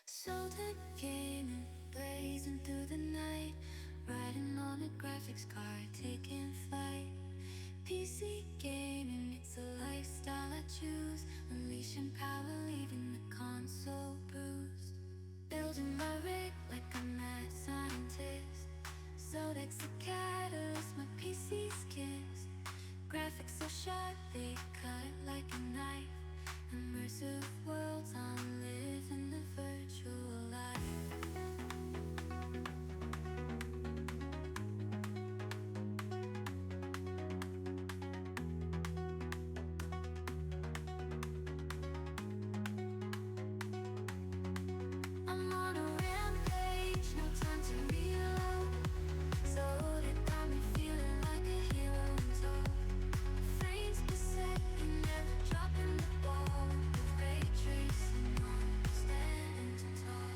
ZOTAC gaming, blazing through the night, riding on a graphics card, taking flight. PC gaming, it's a lifestyle I choose, unleashing power, leaving the console bruised. Building my rig like a mad scientist. ZOTAC's the catalyst, my PC's kiss. Graphics so sharp, they cut like a knife. Immersive worlds, I'm living the virtual life. I'm on a rampage, no time to reload. ZOTAC got me feeling like a hero in tow. Frames per second, never dropping the ball. With ray tracing on, standing tall.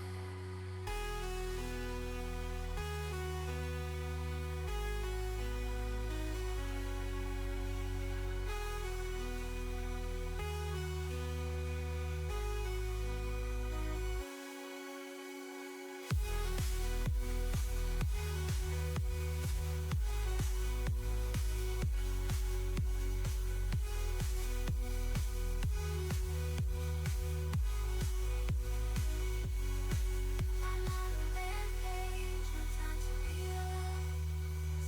I'm on a rampage, no time to reload.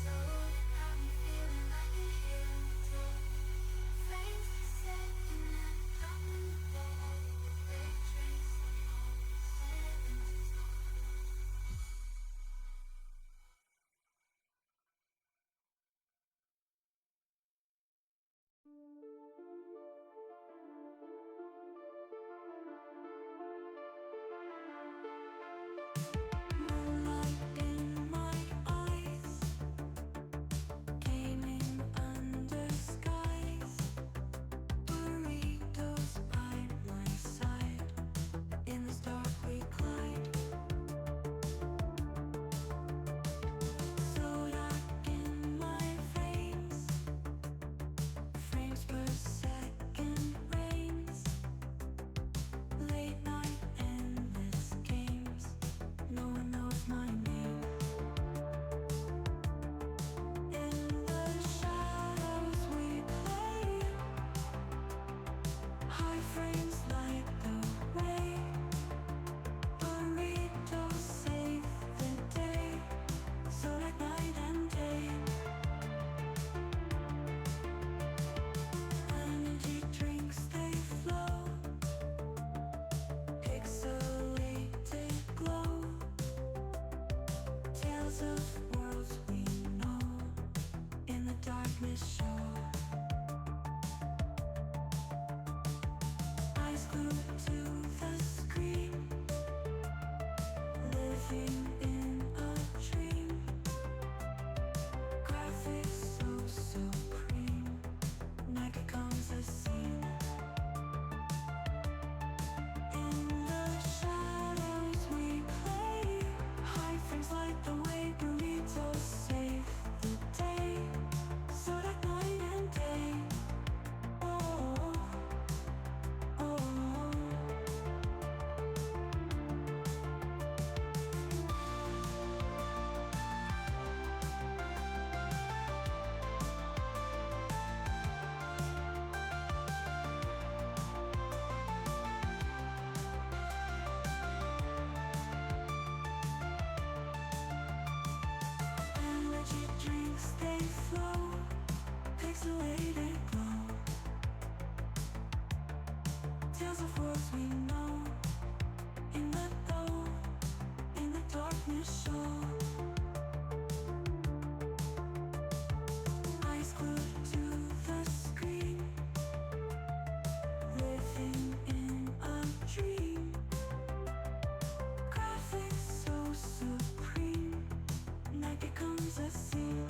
ZOTAC got me feeling like a hero in tow. Frames per second, never dropping the ball. With ray tracing on, standing tall. Moonlight in my eyes, gaming under skies. Burritos by my side, in this dark we glide. ZOTAC in my veins, frames per second reigns. Late night endless games, no one knows my name. In the shadows we play, high frames light the way. Burritos save the day, ZOTAC night and day. Energy drinks, they flow, pixelated glow. Tales of worlds we know, in the darkness show. Eyes glued to the screen, living in a dream. Graphics so supreme, night becomes a scene. In the shadows we play, high frames light the way. Burritos save the day, ZOTAC night and day. Oh, oh, oh. Energy drinks, they flow, pixelated glow. Tales of worlds we know, in the glow, in the darkness show. Eyes glued to the screen, living in a dream. Graphics so supreme, night becomes a scene.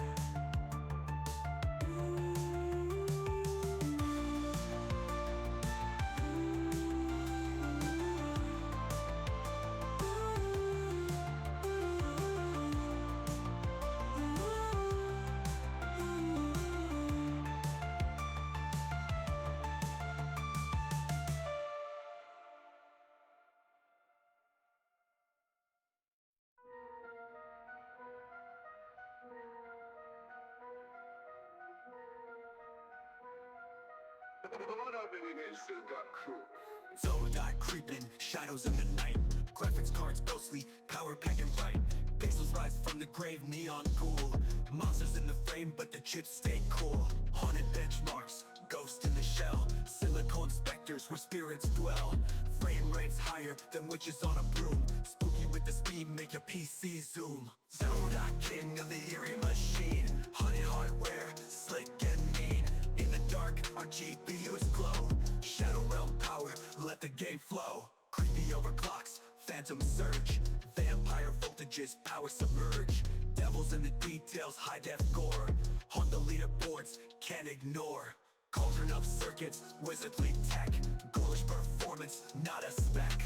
ZOTAC creeping, shadows in the night. Graphics cards ghostly, power packing bright. Pixels rise from the grave, neon cool. Monsters in the frame, but the chips stay cool. Haunted benchmarks, ghost in the shell. Silicone specters where spirits dwell. Frame rates higher than witches on a broom. Spooky with the speed, make your PC zoom. ZOTAC, king of the eerie machine. Haunted hardware, slick and mean. In the dark, our GPUs glow. Shadow realm power, let the game flow. Creepy overclocks, phantom surge. Vampire voltages, power submerge. Devils in the details, high def gore. Haunt the leaderboards, can't ignore. Cauldron of circuits, wizardly tech. Ghoulish performance, not a spec.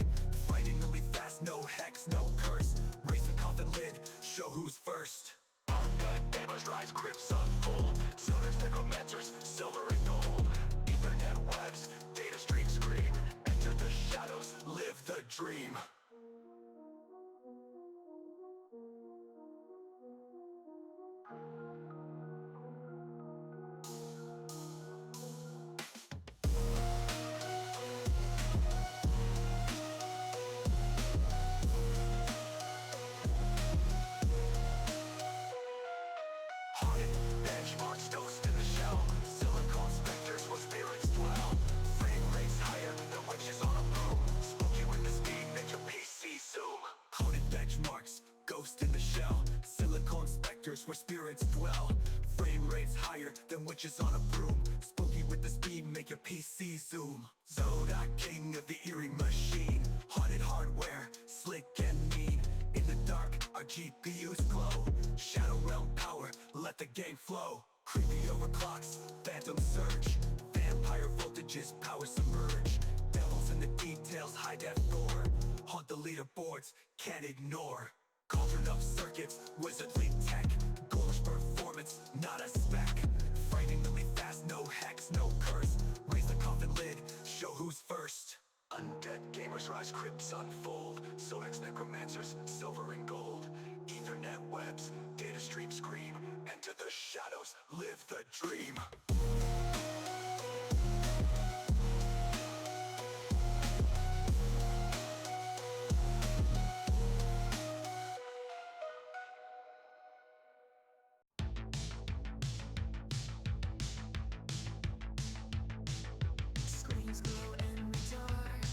Frighteningly fast, no hex, no curse. Raise the coffin lid, show who's first. Undead gamers rise, crypts unfold. ZOTAC necromancers, silver and gold. Ethernet webs, data stream scream. Enter the shadows, live the dream. Benchmarks, ghost in the shell. Silicone specters where spirits dwell. Frame rates higher than witches on a broom. Spooky with the speed, make your PC zoom. Haunted benchmarks, ghost in the shell. Silicone specters where spirits dwell. Frame rates higher than witches on a broom. Spooky with the speed, make your PC zoom. ZOTAC, king of the eerie machine. Haunted hardware, slick and mean. In the dark, our GPUs glow. Shadow realm power, let the game flow. Creepy overclocks, phantom surge. Vampire voltages, power submerge. Devils in the details, high def gore. Haunt the leaderboards, can't ignore. Cauldron of circuits, wizardly tech. Ghoulish performance, not a spec. Frighteningly fast, no hex, no curse. Raise the coffin lid, show who's first. Undead gamers rise, crypts unfold. ZOTAC necromancers, silver and gold. Ethernet webs, data stream scream. Enter the shadows, live the dream. Screens glow in the dark.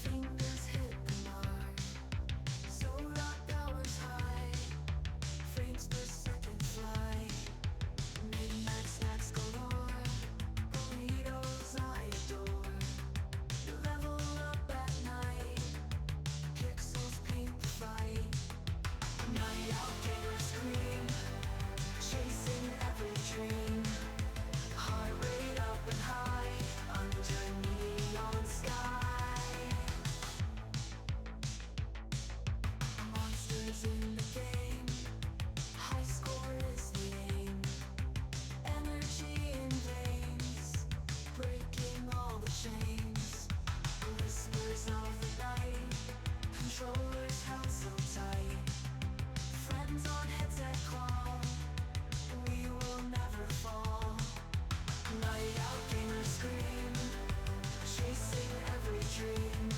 Fingers hit the mark. ZOTAC powers high. Frames per second fly. Midnight snacks galore. Burritos I adore. Level up at night. Pixels paint the fight. Night out gamers scream. Chasing every dream. Heart rate up and high. Under neon sky. Monsters in the game. High score is the aim. Energy in veins. Breaking all the chains. Whispers of the night. Controllers held so tight. Friends on headset call. We will never fall. Night out gamers scream. Chasing every dream.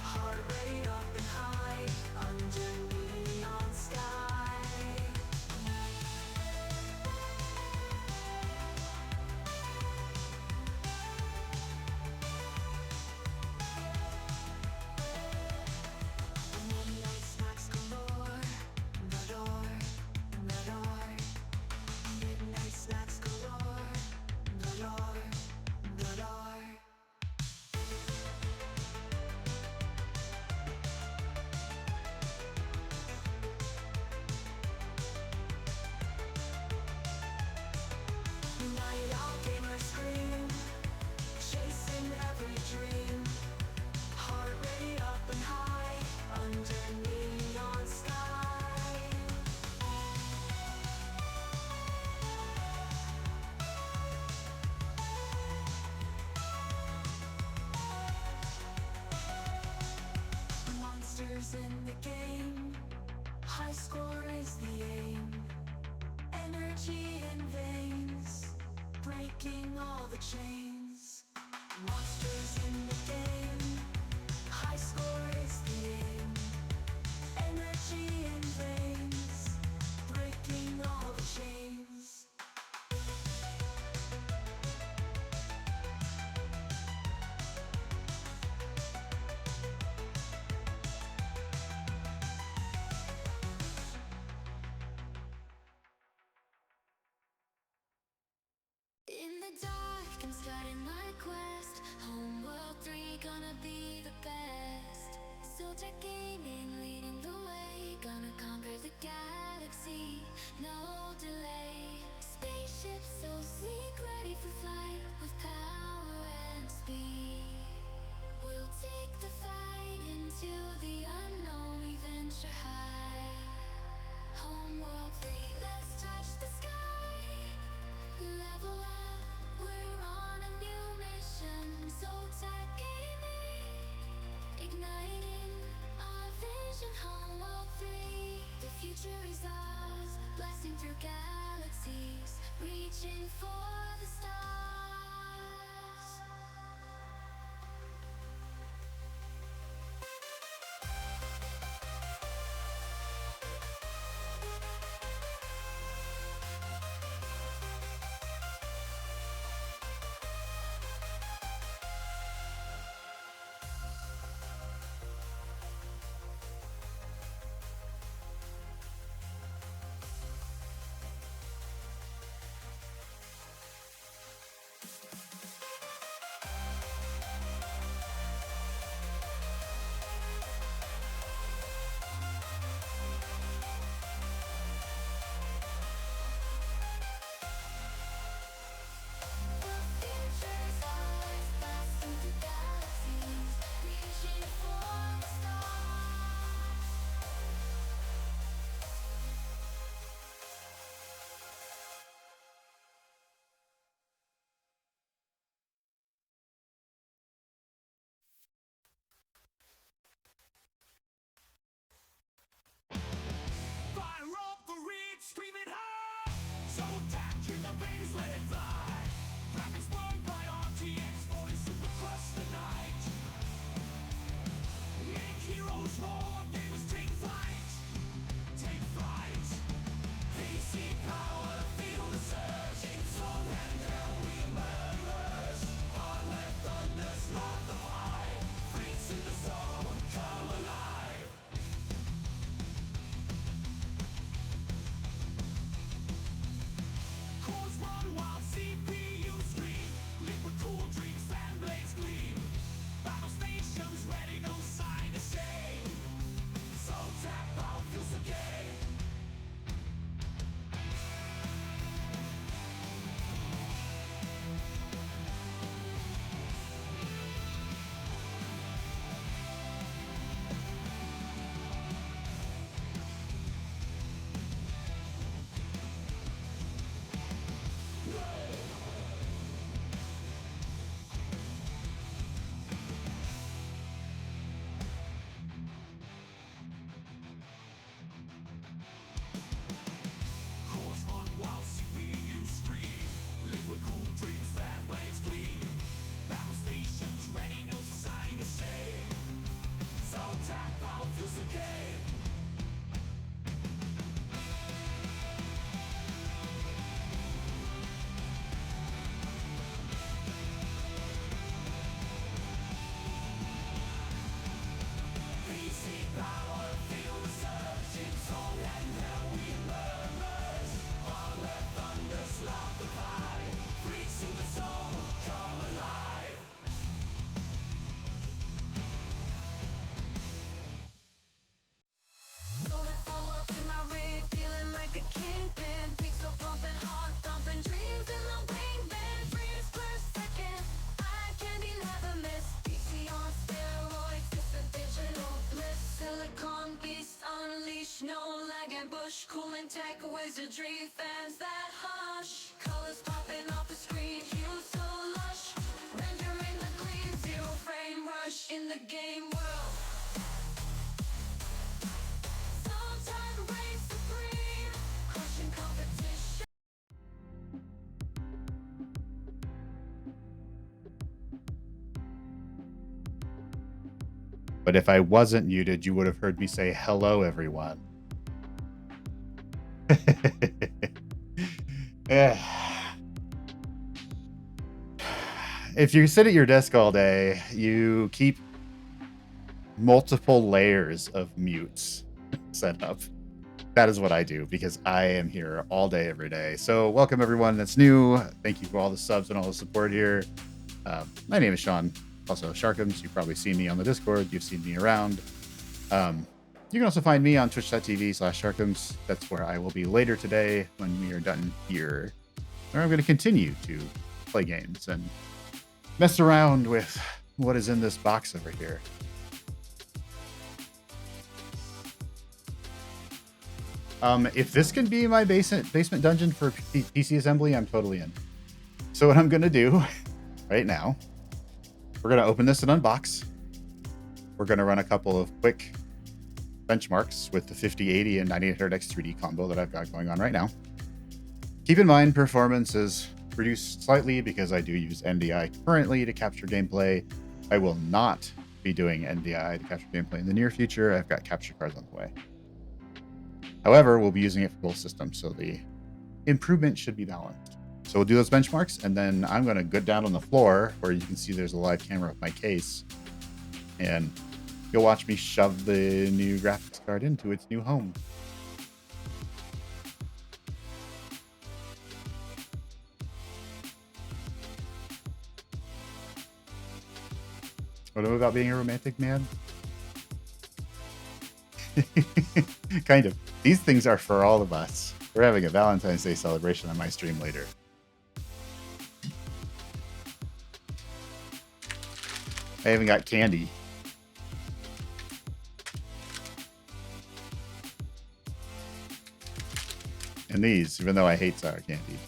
Heart rate up and high. Under neon sky. Midnight snacks galore. The door. Midnight snacks galore. The door. Night out gamers scream. Chasing every dream. Heart rate up and high. Under neon sky. Monsters in the game. High score is the aim. Energy in veins. Breaking all the chains. Monsters starting my quest. Homeworld 3 gonna be the best. ZOTAC Gaming leading the way. Gonna conquer the galaxy, no delay. Spaceship so sleek, ready for flight. With power and speed, we'll take the fight into the unknown. We venture high. Homeworld 3, let's touch the sky. Level up, we're on a new mission. ZOTAC Gaming, igniting our vision. Homeworld 3, the future is ours. Blasting through galaxies, reaching for the stars. Fire up the reach, screaming high. So attack in the veins, let it fly. Graphics burned by RTX 40 super crush the night. Make heroes roar, gamers take flight. Take flight. PC power, feel the surge. In song and hell we emerge. Heart left thunder, slot the high. Freaks in the zone, come alive. Cores run while CPU scream. Liquid cool drinks, fan blades gleam. Battle stations ready, no sign of shame. So tap out, feels the game. Cores run while CPU scream. Liquid cool drinks, fan blades gleam. Battle stations ready, no sign of shame. So tap out, feels the game. PC power, feel the surge. In song and hell we emerge. All left thunder, slot the pie. Freaks in the zone, come alive. Going forward to my rig, feeling like a kingpin. Pixel pumping, heart thumping, dreams in the wingman. Frames per second, eye candy never miss. PC on steroids, it's a digital bliss. Silicon beast unleash, no lag and bush. Cooling tech, wizardry, fans that hush. Colors popping off the screen, hues so lush. Rendering the clean, zero frame rush in the game world. ZOTAC reigns supreme, crushing competition. But if I wasn't muted, you would have heard me say hello, everyone. Yeah. If you sit at your desk all day, you keep multiple layers of mutes set up. That is what I do because I am here all day, every day. So welcome everyone that's new. Thank you for all the subs and all the support here. My name is Sean, also Sharkums. You've probably seen me on the Discord. You've seen me around. You can also find me on twitch.tv/Sharkums. That's where I will be later today when we are done here. Where I'm going to continue to play games and mess around with what is in this box over here. If this can be my basement dungeon for PC assembly, I'm totally in. So what I'm going to do right now, we're going to open this and unbox. We're going to run a couple of quick benchmarks with the 5080 and 9800X 3D combo that I've got going on right now. Keep in mind, performance is reduced slightly because I do use NDI currently to capture gameplay. I will not be doing NDI to capture gameplay in the near future. I've got capture cards on the way. However, we'll be using it for both systems, so the improvement should be balanced. So we'll do those benchmarks, and then I'm going to go down on the floor where you can see there's a live camera of my case, and you'll watch me shove the new graphics card into its new home. What about being a romantic man? Kind of. These things are for all of us. We're having a Valentine's Day celebration on my stream later. I haven't got candy. And these, even though I hate sour candy.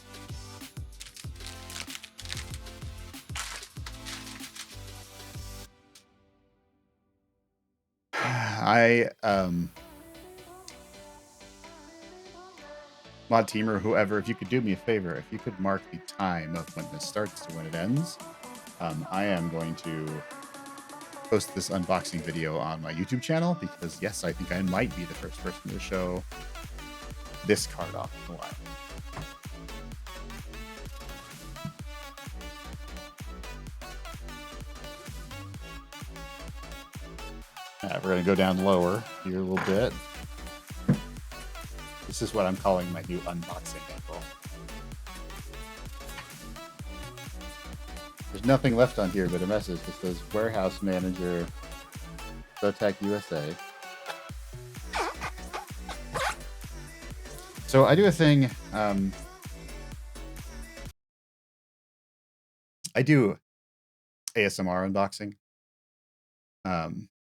Mod team or whoever, if you could do me a favor, if you could mark the time of when this starts to when it ends, I am going to post this unboxing video on my YouTube channel because, yes, I think I might be the first person to show this card off in a while. We're going to go down lower here a little bit. This is what I'm calling my new unboxing angle. There's nothing left on here but a message that says Warehouse Manager, ZOTAC USA. So I do a thing. I do ASMR unboxing.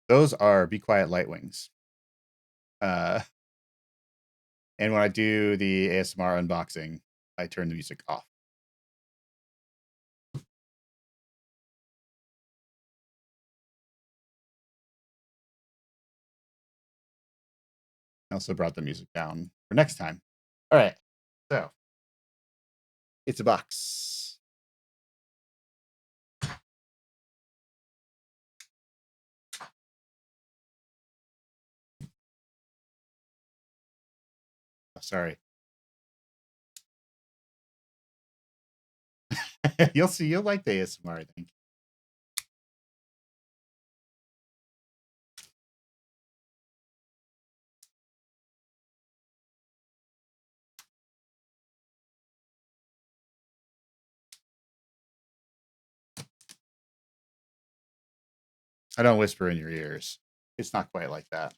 Those are Be Quiet Lightwings. And when I do the ASMR unboxing, I turn the music off. I also brought the music down for next time. All right, so it's a box. Oh, sorry. You'll see. You'll like the ASMR, I think. I don't whisper in your ears. It's not quite like that.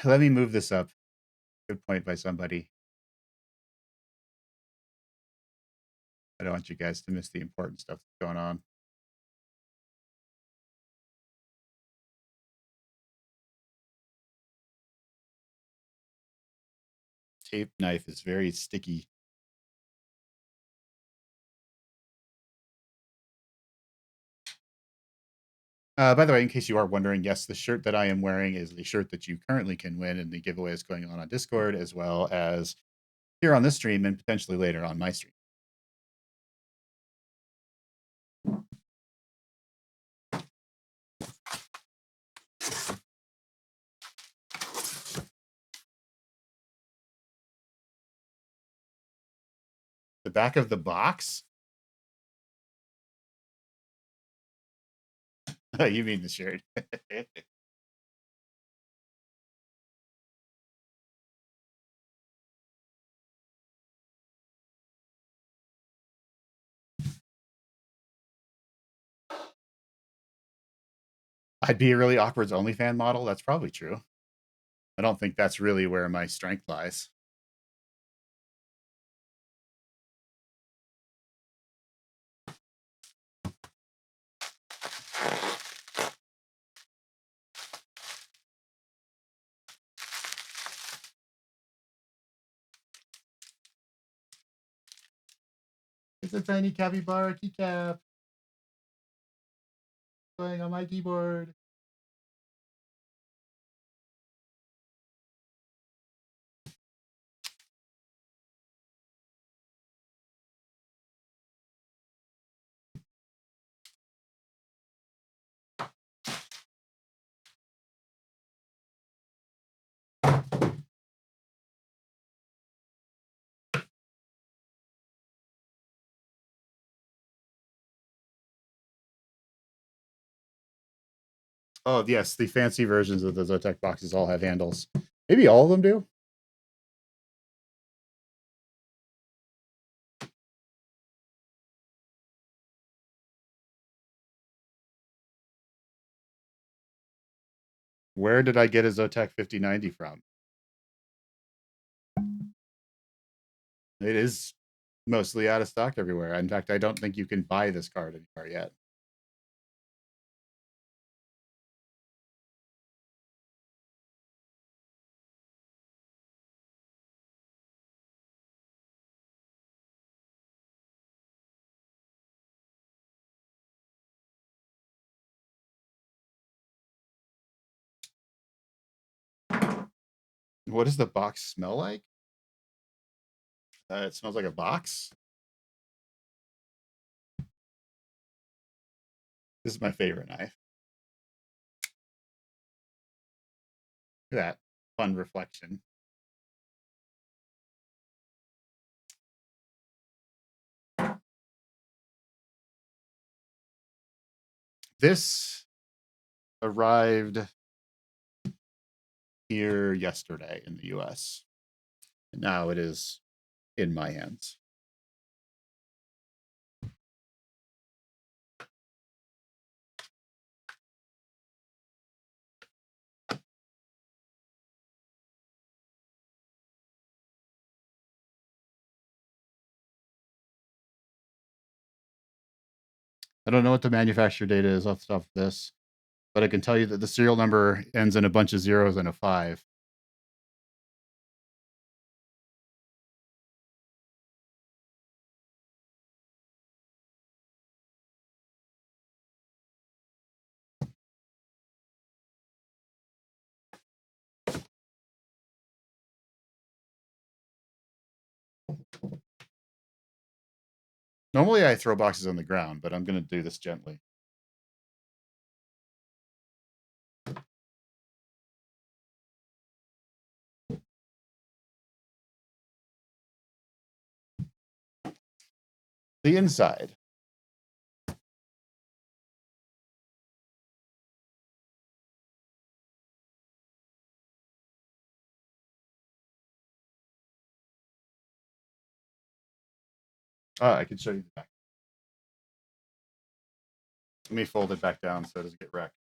Let me move this up. Good point by somebody. I don't want you guys to miss the important stuff that's going on. Tape knife is very sticky. By the way, in case you are wondering, yes, the shirt that I am wearing is the shirt that you currently can win in the giveaway is going on Discord, as well as here on this stream and potentially later on my stream. The back of the box? Oh, you mean the shirt. I'd be a really awkward OnlyFan model. That's probably true. I don't think that's really where my strength lies. It's a tiny capybara keycap playing on my keyboard. Oh, yes, the fancy versions of the ZOTAC boxes all have handles. Maybe all of them do. Where did I get a ZOTAC 5090 from? It is mostly out of stock everywhere. In fact, I don't think you can buy this card anywhere yet. What does the box smell like? It smells like a box. This is my favorite knife. Look at that fun reflection. This arrived here yesterday in the US. And now it is in my hands. I don't know what the manufacturer date is off the top of this, but I can tell you that the serial number ends in a bunch of zeros and a 5. Normally I throw boxes on the ground, but I'm going to do this gently. The inside. I can show you the back. Let me fold it back down so it doesn't get wrecked.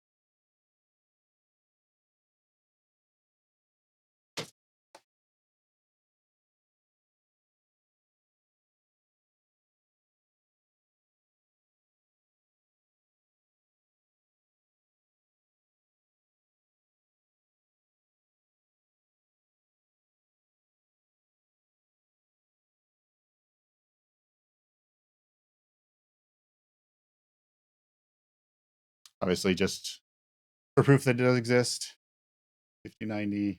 Obviously, just for proof that it does exist, 5090,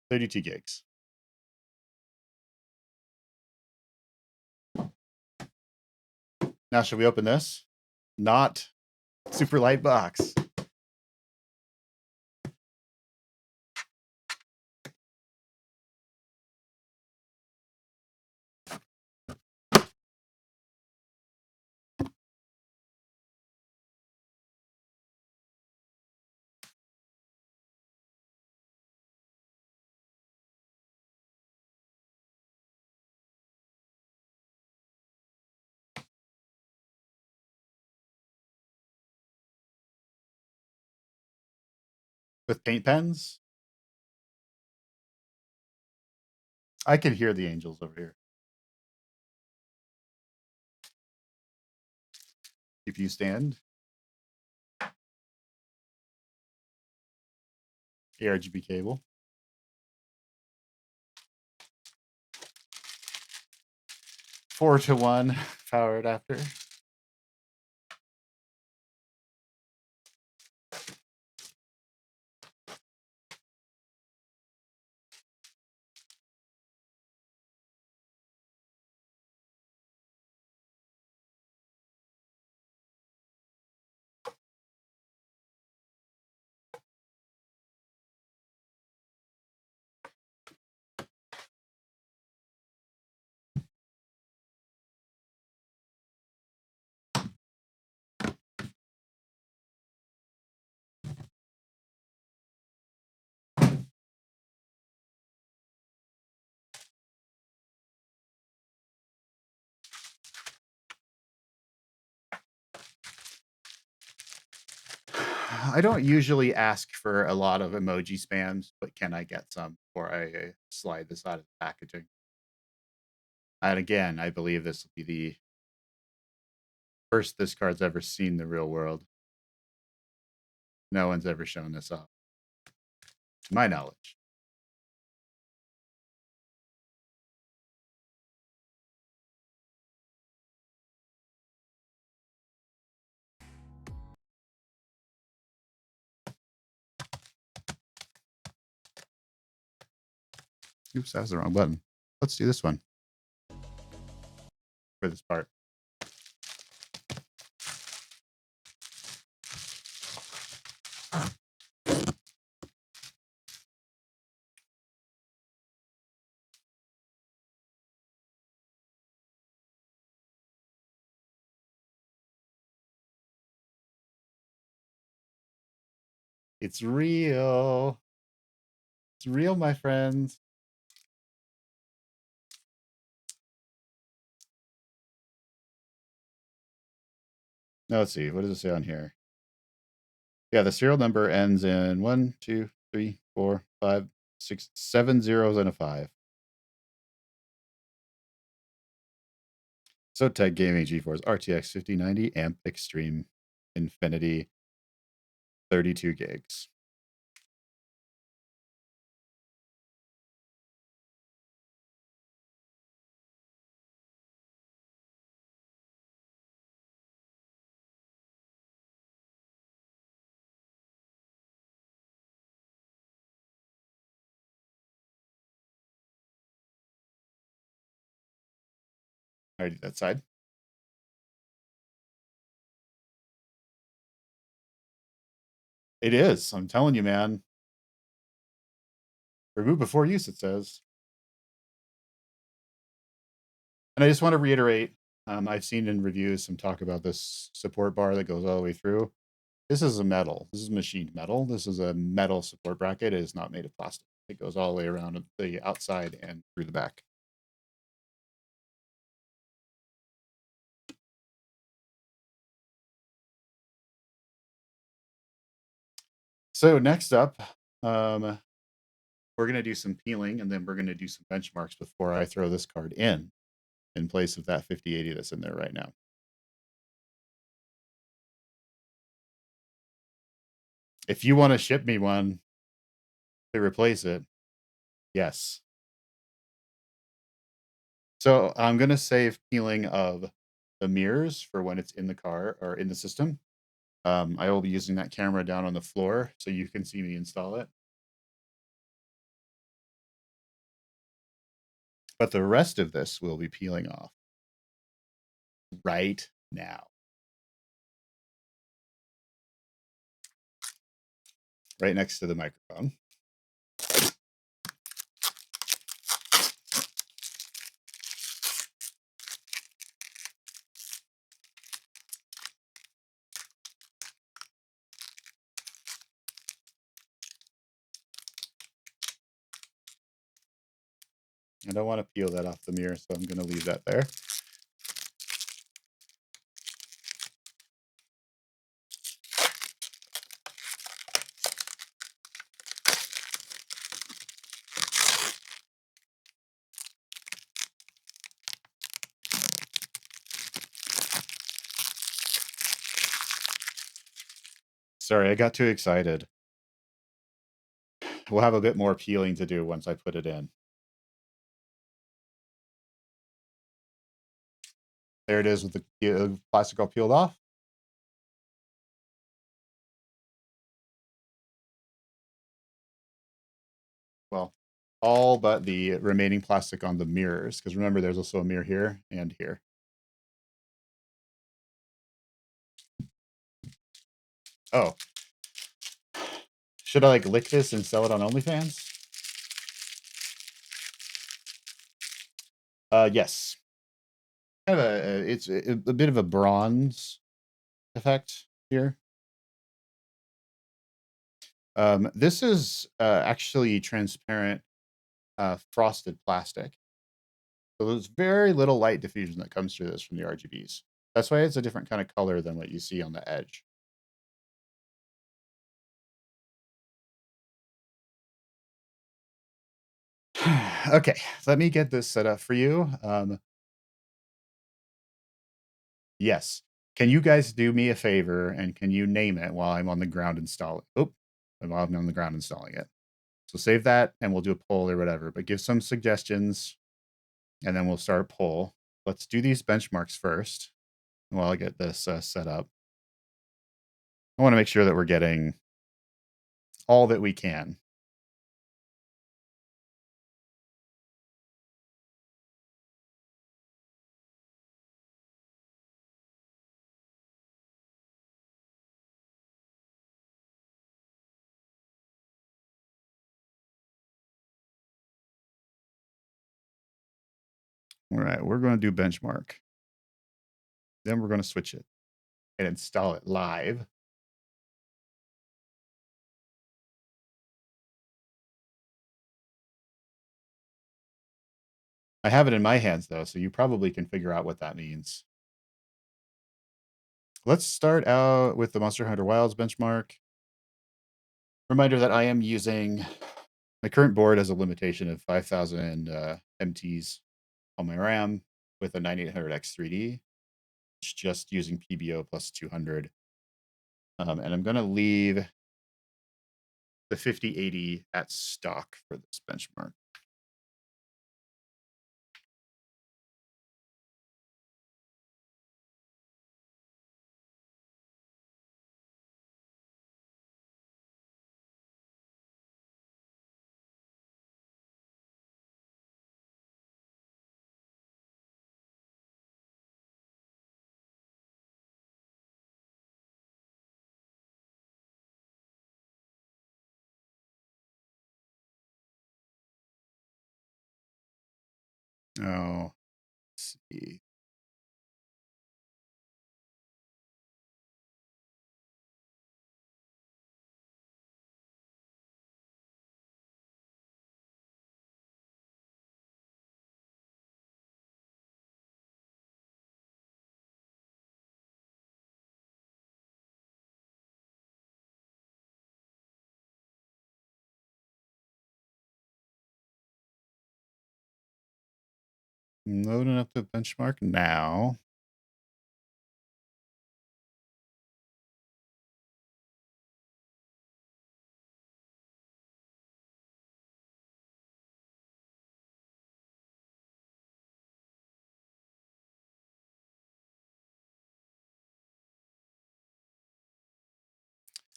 32 gigs. Now, should we open this? Not super light box. with paint pens. I can hear the angels over here. CPU stand. ARGB cable. Four to one power adapter. I don't usually ask for a lot of emoji spams, but can I get some before I slide this out of the packaging? And again, I believe this will be the first this card's ever seen the real world. No one's ever shown this off, to my knowledge. Oops, that was the wrong button. Let's do this one for this part. It's real. It's real, my friends. Now let's see. What does it say on here? Yeah, the serial number ends in 1, 2, 3, 4, 5, 6, 7 zeros and a 5. ZOTAC Gaming GeForce RTX 5090 Amp Extreme Infinity 32 gigs. Already that side. It is. I'm telling you, man. Remove before use, it says. And I just want to reiterate, I've seen in reviews some talk about this support bar that goes all the way through. This is a metal. This is machined metal. This is a metal support bracket. It is not made of plastic. It goes all the way around the outside and through the back. So next up, we're going to do some peeling, and then we're going to do some benchmarks before I throw this card in place of that 5080 that's in there right now. If you want to ship me one to replace it, yes. So I'm going to save peeling of the mirrors for when it's in the car or in the system. I will be using that camera down on the floor so you can see me install it. But the rest of this will be peeling off right now. Right next to the microphone. I don't want to peel that off the mirror, so I'm going to leave that there. Sorry, I got too excited. We'll have a bit more peeling to do once I put it in. There it is with the plastic all peeled off. Well, all but the remaining plastic on the mirrors, because remember there's also a mirror here and here. Oh. Should I like lick this and sell it on OnlyFans? Yes. Kind of it's a bit of a bronze effect here. This is actually transparent frosted plastic. So there's very little light diffusion that comes through this from the RGBs. That's why it's a different kind of color than what you see on the edge. Okay, let me get this set up for you. Yes. Can you guys do me a favor and can you name it while I'm on the ground installing? Oh, while I'm on the ground installing it. So save that and we'll do a poll or whatever, but give some suggestions and then we'll start a poll. Let's do these benchmarks first while I get this set up. I want to make sure that we're getting all that we can. All right, we're going to do benchmark. Then we're going to switch it and install it live. I have it in my hands though, so you probably can figure out what that means. Let's start out with the Monster Hunter Wilds benchmark. Reminder that I am using my current board has a limitation of 5,000 MTs on my RAM with a 9800X 3D. It's just using PBO plus 200. And I'm going to leave the 5080 at stock for this benchmark. Oh, let's see. Loading up the benchmark now.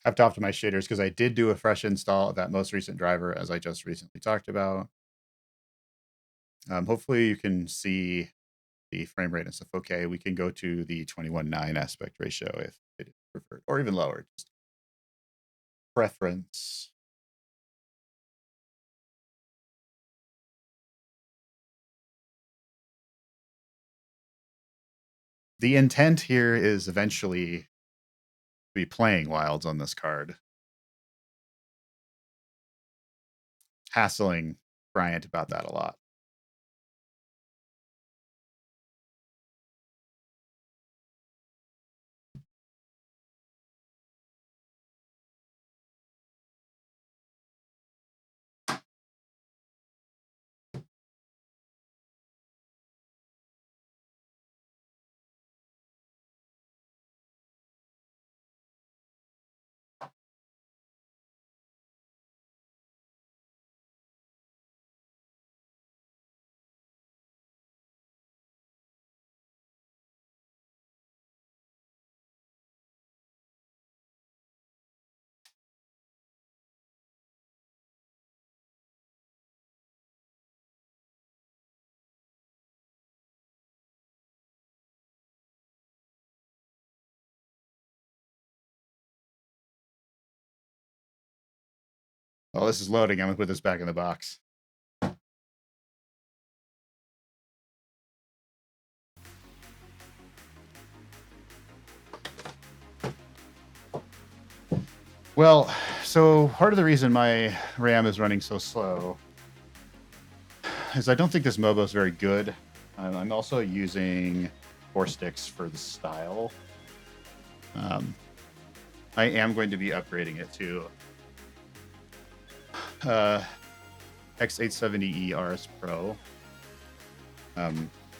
I have to optimize shaders because I did do a fresh install of that most recent driver, as I just recently talked about. Hopefully you can see the frame rate and stuff. Okay, we can go to the 21:9 aspect ratio if it is preferred, or even lower, just preference. The intent here is eventually to be playing Wilds on this card. Hassling Bryant about that a lot. While this is loading, I'm gonna put this back in the box. Well, so part of the reason my RAM is running so slow is I don't think this Mobo is very good. I'm also using 4 sticks for the style. I am going to be upgrading it to X870E RS Pro,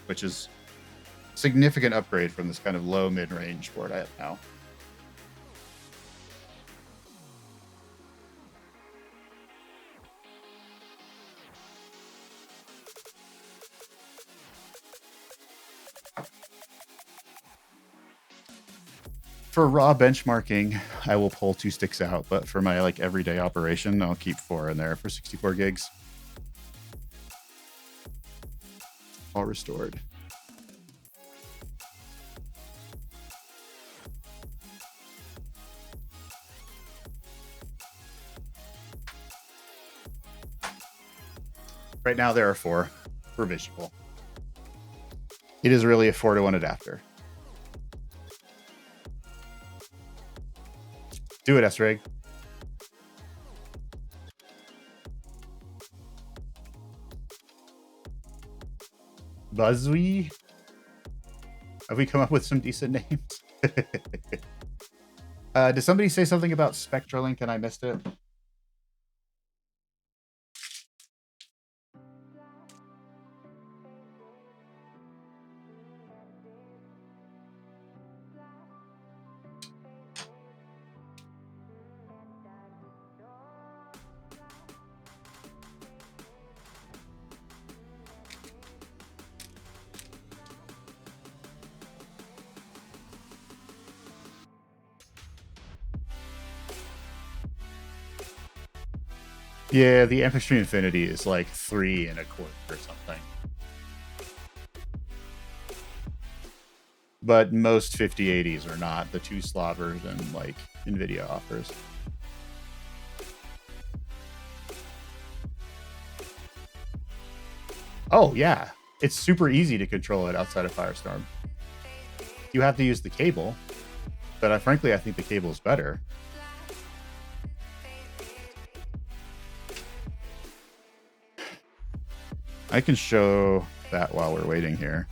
which is a significant upgrade from this kind of low mid-range board I have now. For raw benchmarking, I will pull 2 sticks out, but for my like everyday operation, I'll keep 4 in there for 64 gigs. All restored. Right now there are 4 for visual. It is really a 4-to-1 adapter. Do it, S-Rig. Buzzwee? Have we come up with some decent names? Did somebody say something about SpectraLink and I missed it? Yeah, the Amphitryon Infinity is like 3 1/4 or something. But most 5080s are not the 2 slot version like NVIDIA offers. Oh yeah, it's super easy to control it outside of Firestorm. You have to use the cable, but frankly, I think the cable is better. I can show that while we're waiting here.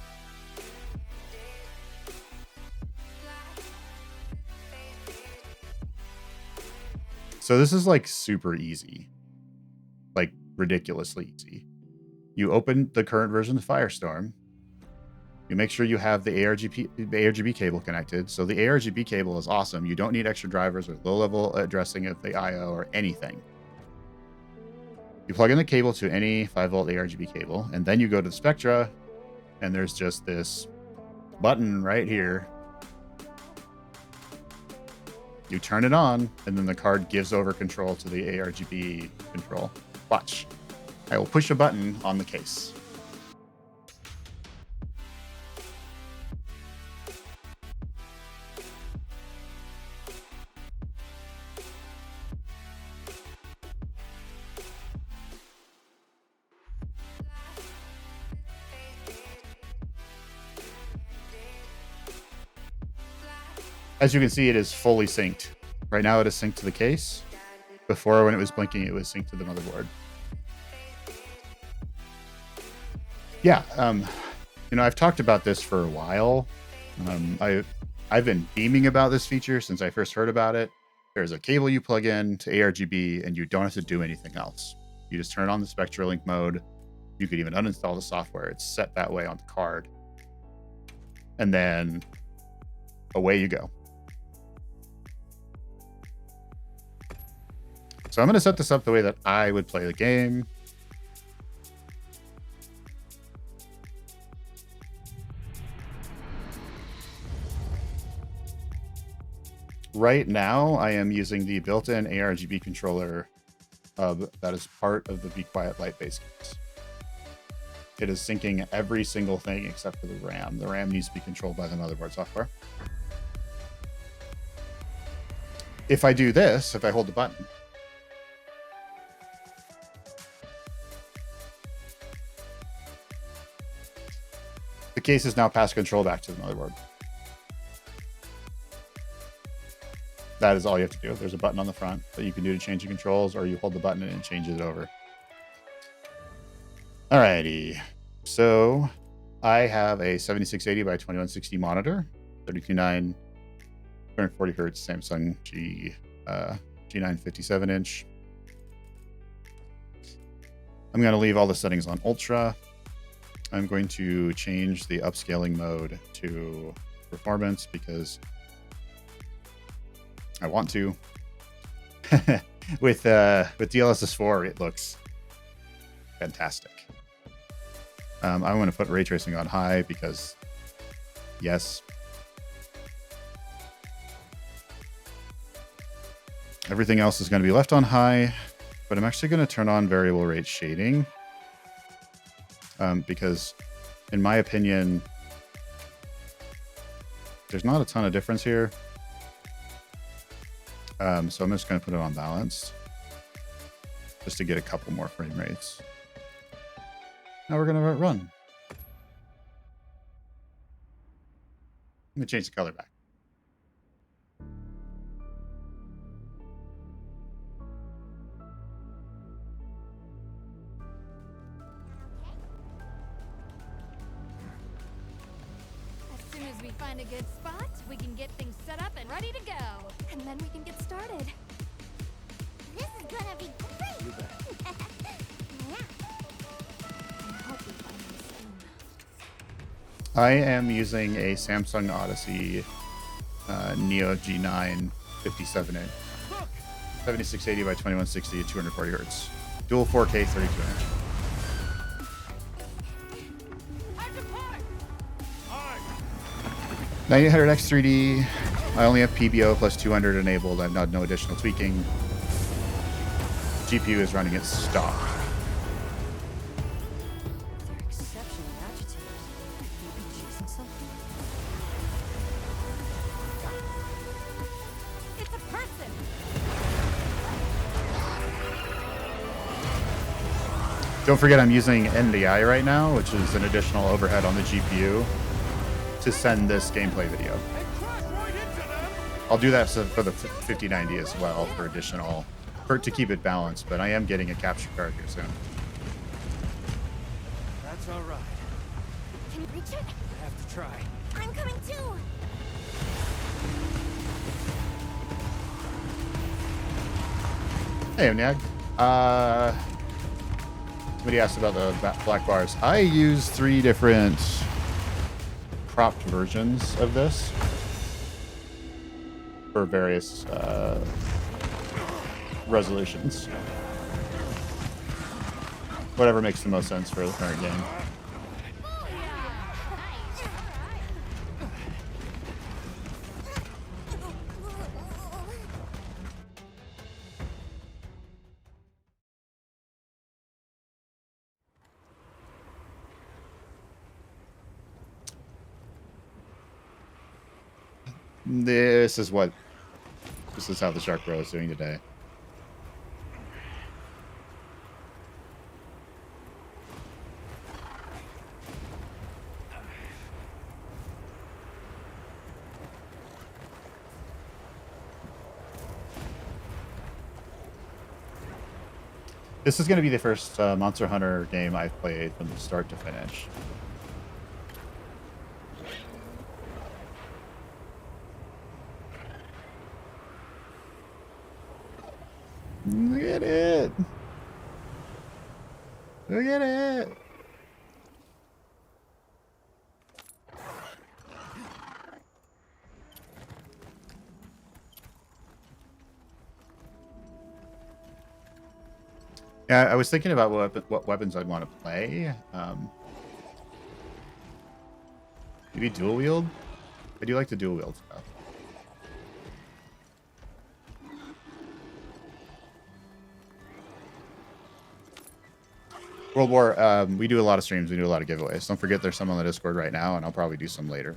So this is like super easy, like ridiculously easy. You open the current version of Firestorm. You make sure you have the ARGB cable connected. So the ARGB cable is awesome. You don't need extra drivers or low-level addressing of the I/O or anything. You plug in the cable to any 5-volt ARGB cable, and then you go to the Spectra, and there's just this button right here. You turn it on, and then the card gives over control to the ARGB control. Watch. I will push a button on the case. As you can see, it is fully synced. Right now it is synced to the case. Before, when it was blinking, it was synced to the motherboard. Yeah, you know, I've talked about this for a while. I've been beaming about this feature since I first heard about it. There's a cable you plug in to ARGB, and you don't have to do anything else. You just turn on the SpectraLink mode. You could even uninstall the software. It's set that way on the card. And then away you go. So I'm going to set this up the way that I would play the game. Right now, I am using the built-in ARGB controller hub that is part of the Be Quiet Light base case. It is syncing every single thing except for the RAM. The RAM needs to be controlled by the motherboard software. If I do this, if I hold the button, The case is now passed control back to the motherboard. That is all you have to do. There's a button on the front that you can do to change the controls, or you hold the button and it changes it over. Alrighty. So I have a 7680 by 2160 monitor, 32.9, 240 hertz Samsung G9 57 inch. I'm going to leave all the settings on ultra. I'm going to change the upscaling mode to performance because I want to. with DLSS 4, it looks fantastic. I'm going to put ray tracing on high because, yes. Everything else is going to be left on high, but I'm actually going to turn on variable rate shading because, in my opinion, there's not a ton of difference here. So I'm just going to put it on balanced just to get a couple more frame rates. Now we're going to run. Let me change the color back. As soon as we find a good spot, we can get things set up and ready to go. And then we can get started. This is gonna be great! Yeah. I hope we find them soon. I am using a Samsung Odyssey Neo G9 57 inch, 7680 by 2160 at 240 hertz, dual 4K 32 inch. 9800X 3D. I only have PBO plus 200 enabled. I've not no additional tweaking. GPU is running at stock. They're exceptionally agitated. Maybe chasing something? It's a person! Don't forget I'm using NDI right now, which is an additional overhead on the GPU to send this gameplay video. I'll do that for the 5090 as well for additional, to keep it balanced, but I am getting a capture card here soon. That's all right. Can you reach it? I have to try. I'm coming too! Hey, Omniag. Somebody asked about the black bars. I use 3 different cropped versions of this for various resolutions. Whatever makes the most sense for the current game. This is how the Shark Bro is doing today. This is going to be the first Monster Hunter game I've played from the start to finish. Look at it. Look at it. Yeah, I was thinking about what weapons I'd want to play. Maybe dual wield? I do like the dual wield stuff. World War, we do a lot of streams, we do a lot of giveaways. Don't forget there's some on the Discord right now, and I'll probably do some later.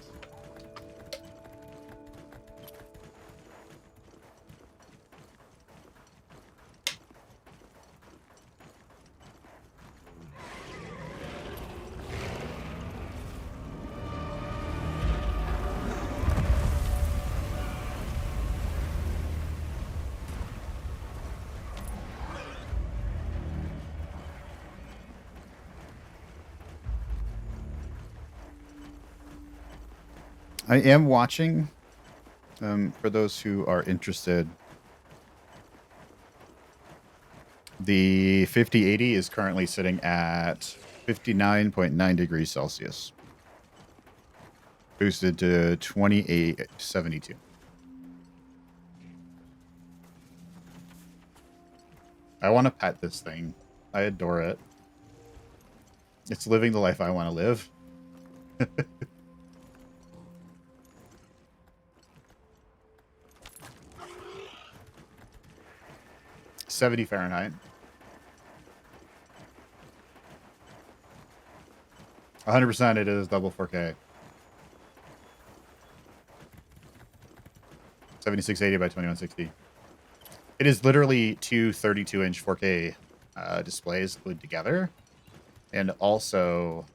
I am watching. For those who are interested, the 5080 is currently sitting at 59.9 degrees Celsius. Boosted to 2872. I want to pet this thing. I adore it. It's living the life I want to live. 70 Fahrenheit. 100% it is double 4K. 7680 by 2160. It is literally two 32-inch 4K displays glued together. And also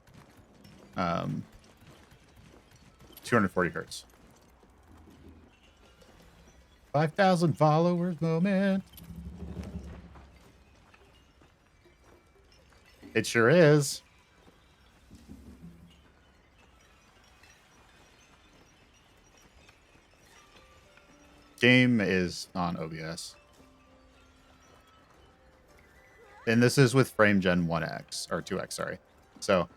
240 hertz. 5,000 followers moment. It sure is. Game is on OBS. And this is with frame gen 1X, or 2X, sorry. So,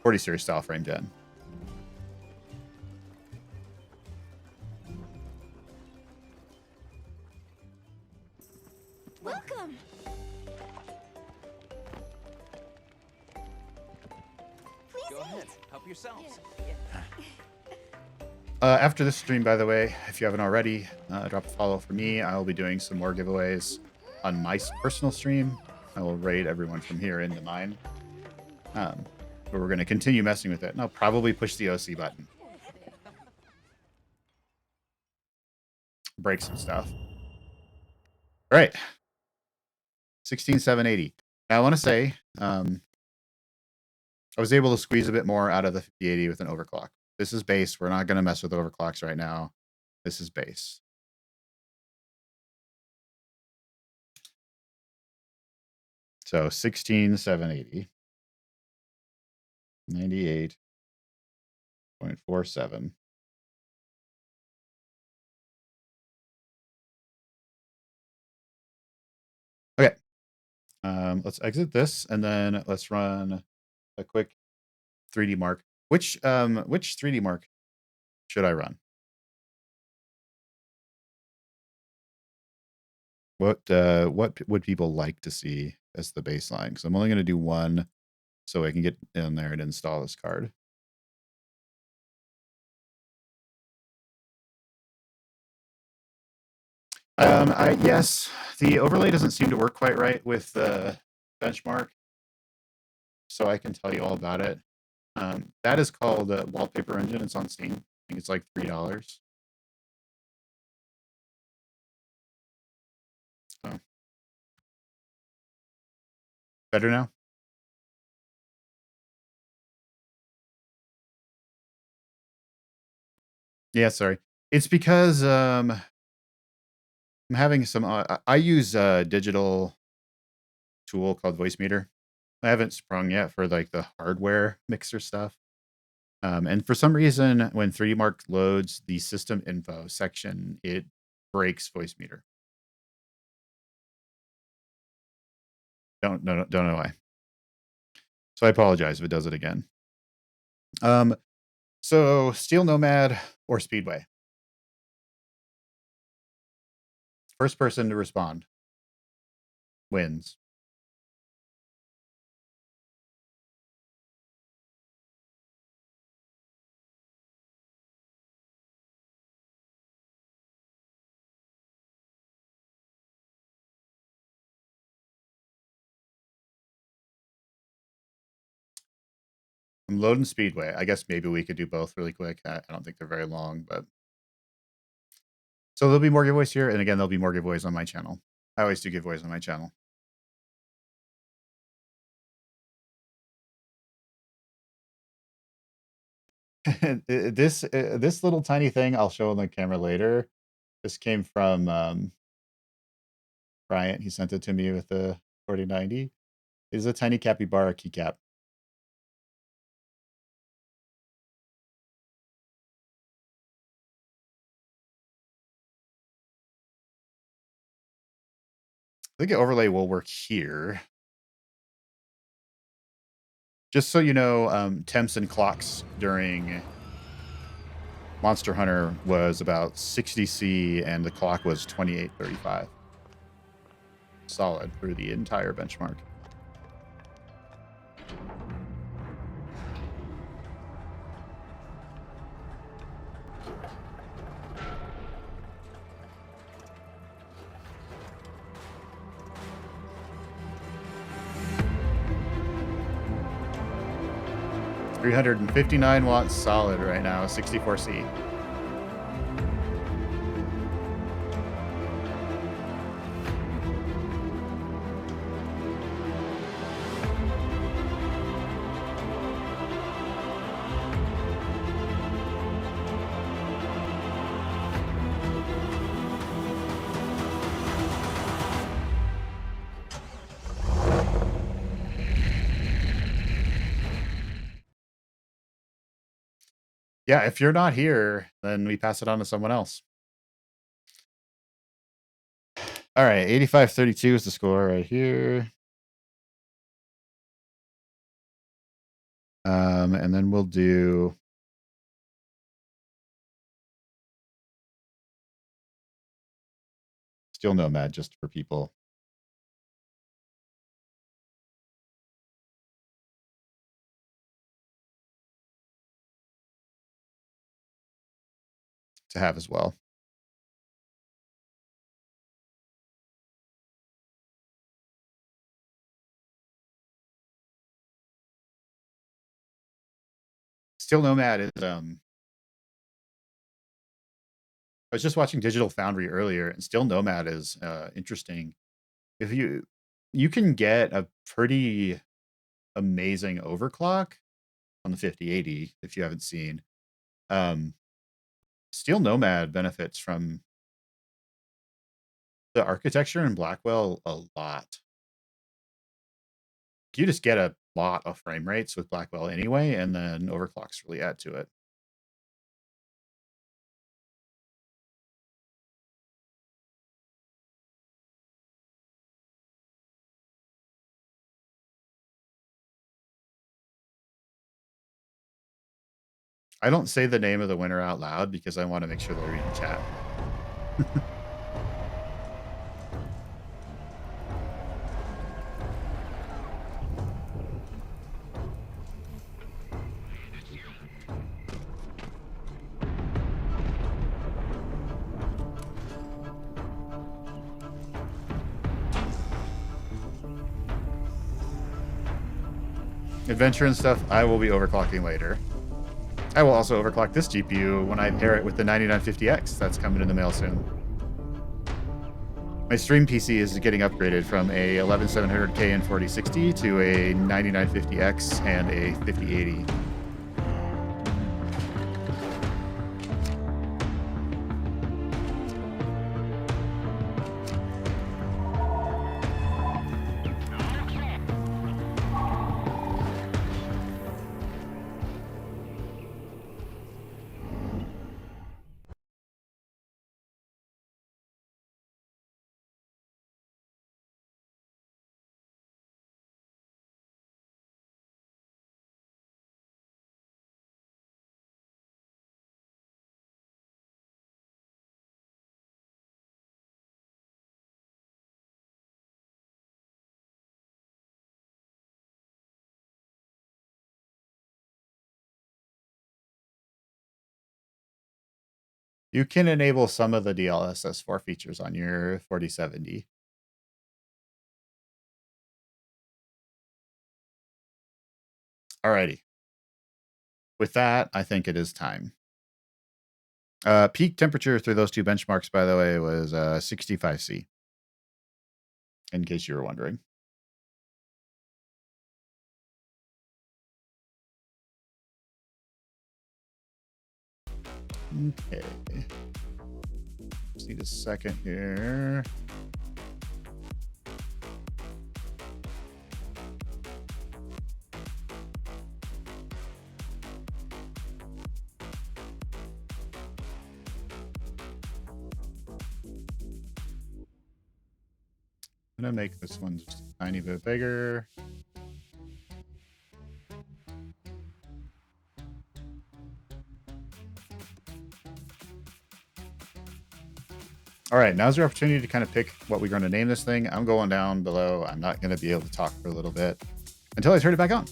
40 series style frame gen. Welcome. Please Go eat. ahead, help yourselves. After this stream, by the way, if you haven't already, drop a follow for me. I'll be doing some more giveaways on my personal stream. I will raid everyone from here into mine. But we're going to continue messing with it. And I'll probably push the OC button. Break some stuff. All right. 16780. Now, I want to say I was able to squeeze a bit more out of the 5080 with an overclock. This is base. We're not going to mess with overclocks right now. This is base. So 16780. 98.47. Okay. Let's exit this and then let's run a quick 3D mark. Which 3D mark should I run? What would people like to see as the baseline? Because I'm only going to do one so I can get in there and install this card. Yes, the overlay doesn't seem to work quite right with the benchmark, so I can tell you all about it. That is called Wallpaper Engine. It's on Steam. I think it's like $3. So. Better now? Yeah, sorry. It's because I'm having some. I use a digital tool called Voicemeeter. I haven't sprung yet for like the hardware mixer stuff. And for some reason, when 3D Mark loads the system info section, it breaks Voicemeeter. Don't know why. So I apologize if it does it again. So Steel Nomad or Speedway? First person to respond wins. I'm loading Speedway. I guess maybe we could do both really quick. I don't think they're very long, but so there'll be more giveaways here, and again, there'll be more giveaways on my channel. I always do giveaways on my channel. this little tiny thing I'll show on the camera later. This came from Bryant. He sent it to me with the 4090. It is a tiny capybara keycap. think an overlay will work here. Just so you know, temps and clocks during Monster Hunter was about 60C and the clock was 2835. Solid through the entire benchmark. $359 solid right now, 64C. Yeah, if you're not here, then we pass it on to someone else. All right, 8532 is the score right here. And then we'll do Steel Nomad just for people. To have as well. Steel Nomad is I was just watching Digital Foundry earlier, and Steel Nomad is interesting. If you can get a pretty amazing overclock on the 5080 if you haven't seen. Steel Nomad benefits from the architecture in Blackwell a lot. You just get a lot of frame rates with Blackwell anyway, and then overclocks really add to it. I don't say the name of the winner out loud because I want to make sure they're reading chat. Adventure and stuff, I will be overclocking later. I will also overclock this GPU when I pair it with the 9950X. That's coming in the mail soon. My stream PC is getting upgraded from a 11700K and 4060 to a 9950X and a 5080. You can enable some of the DLSS4 features on your 4070. Alrighty. With that, I think it is time. Peak temperature through those two benchmarks, by the way, was 65C. In case you were wondering. Okay. Just need a second here. I'm gonna make this one just a tiny bit bigger. All right, now's your opportunity to kind of pick what we're going to name this thing. I'm going down below. I'm not going to be able to talk for a little bit until I turn it back on.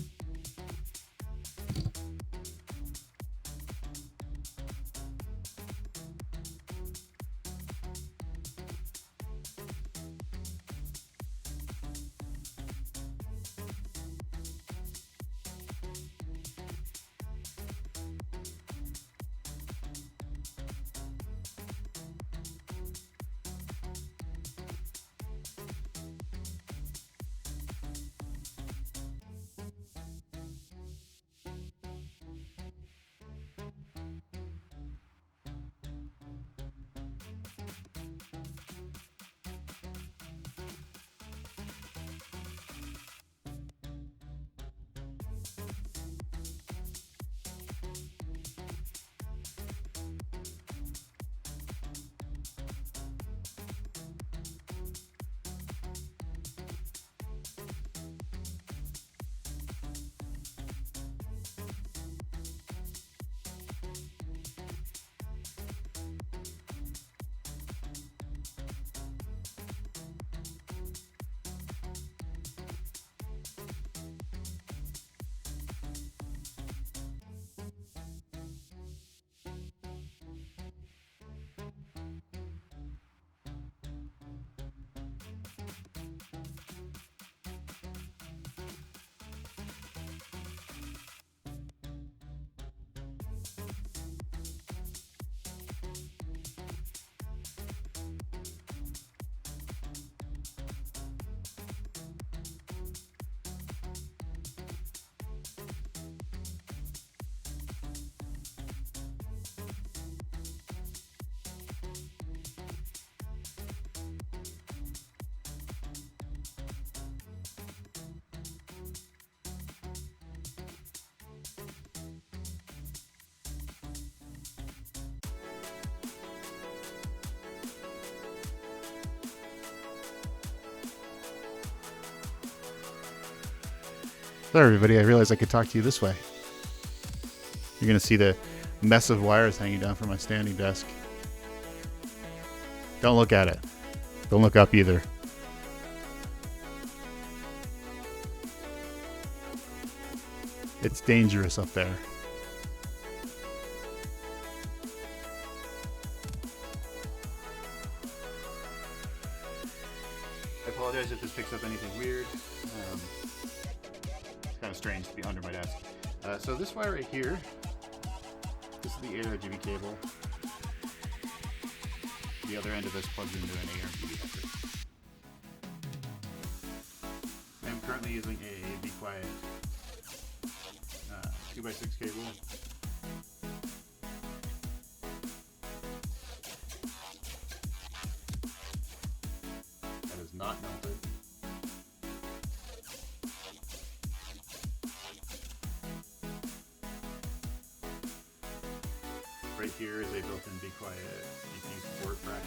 There, everybody, I realized I could talk to you this way. You're going to see the mess of wires hanging down from my standing desk. Don't look at it. Don't look up either. It's dangerous up there. I apologize if this picks up anything weird. It's kind of strange to be under my desk. So this wire right here, this is the ARGB cable. The other end of this plugs into an ARGB header. I'm currently using a Be Quiet 2x6 cable. That is not melted. Right here is a built-in Be Quiet GPU support bracket.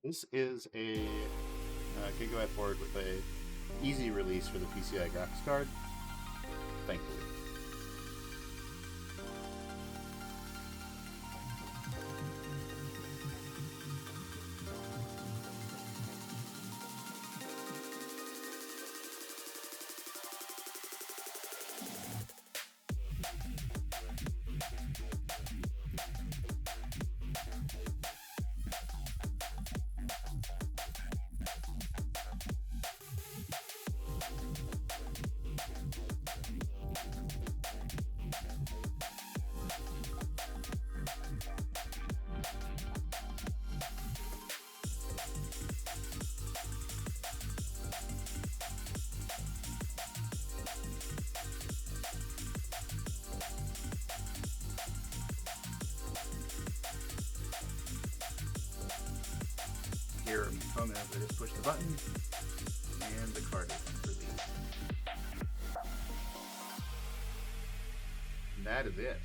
This is a gigabyte board with a easy release for the PCI graphics card, thankfully. hear a component, I just push the button and the card is released. And that is it.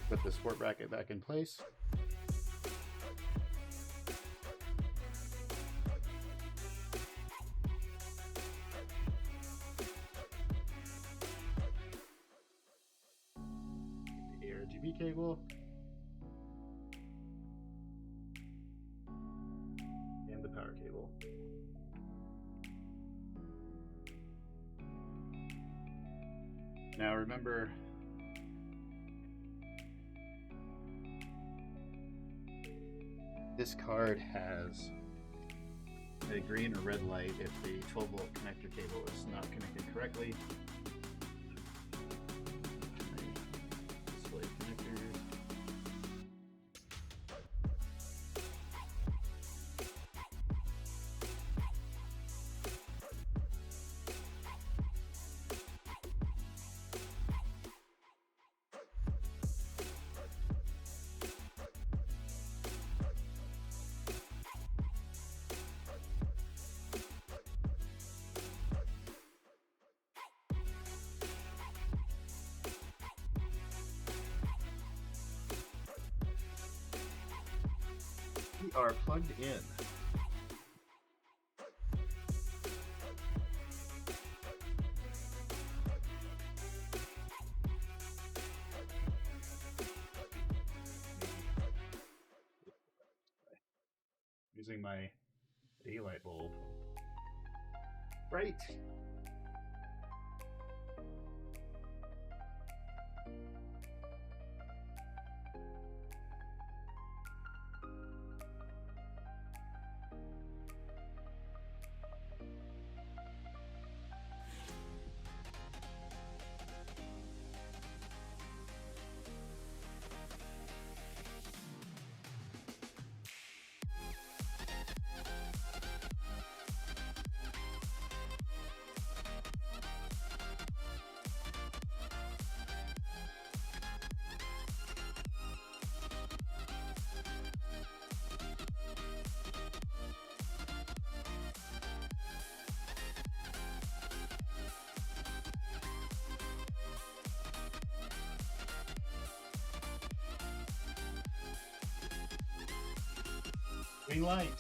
Put the sport bracket back in place. The RGB cable. And the power cable. Now remember, this card has a green or red light if the 12-volt connector cable is not connected correctly. Display connectors. We are plugged in. Using my daylight bulb. Right. Green light.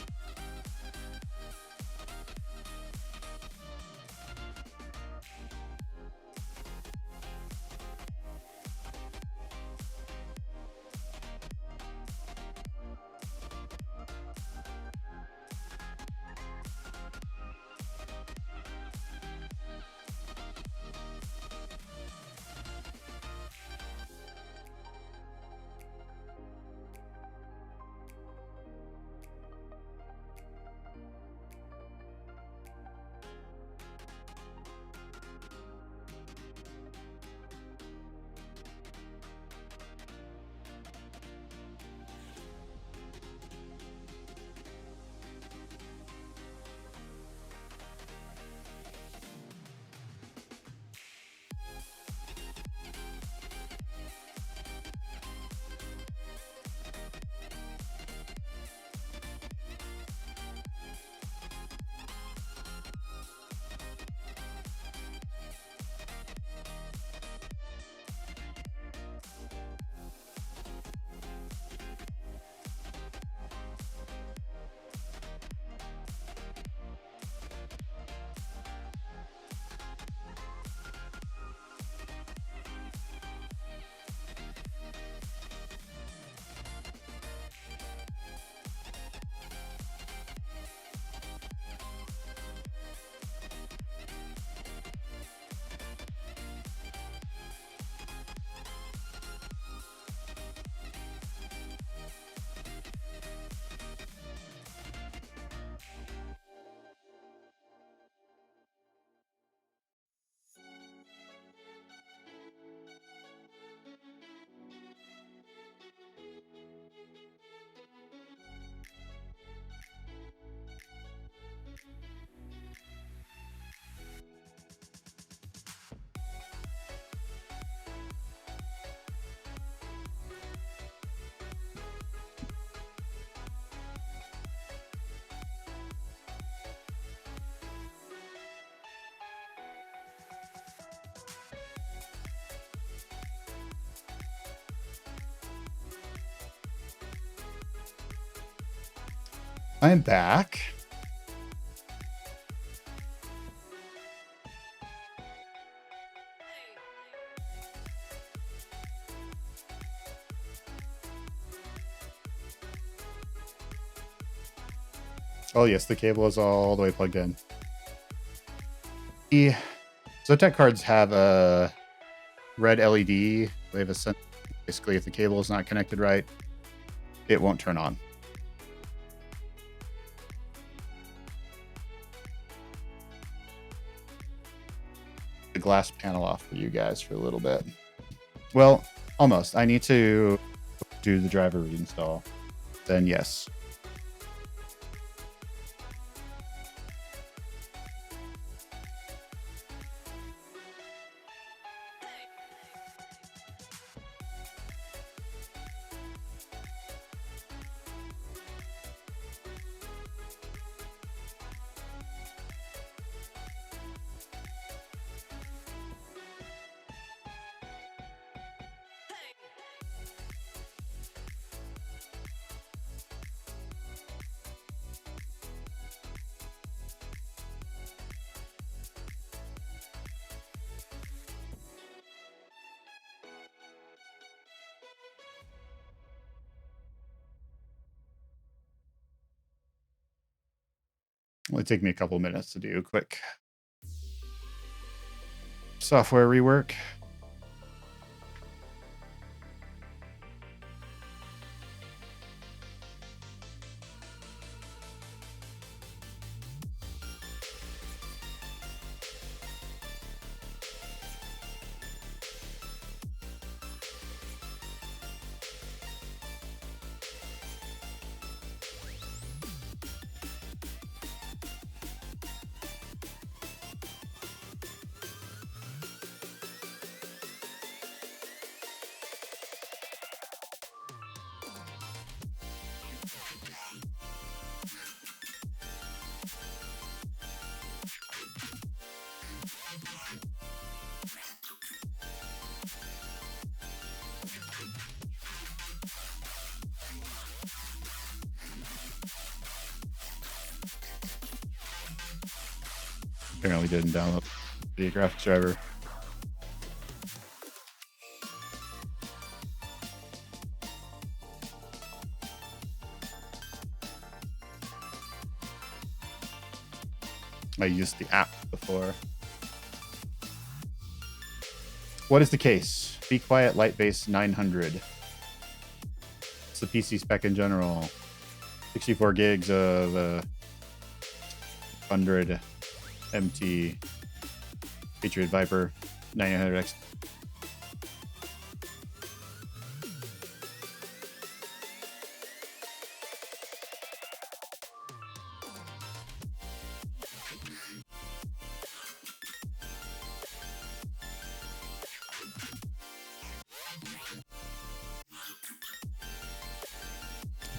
I'm back. Oh yes, the cable is all the way plugged in. The ZOTAC cards have a red LED. They have a sense. Basically, if the cable is not connected right, it won't turn on. The glass panel off for you guys for a little bit. Well, almost. I need to do the driver reinstall. Then yes. It'll take me a couple minutes to do a quick software rework. Apparently didn't download the graphics driver. I used the app before. What is the case? Be Quiet Light Base 900. It's the PC spec in general. 64 gigs of 100 MT Patriot Viper 900X.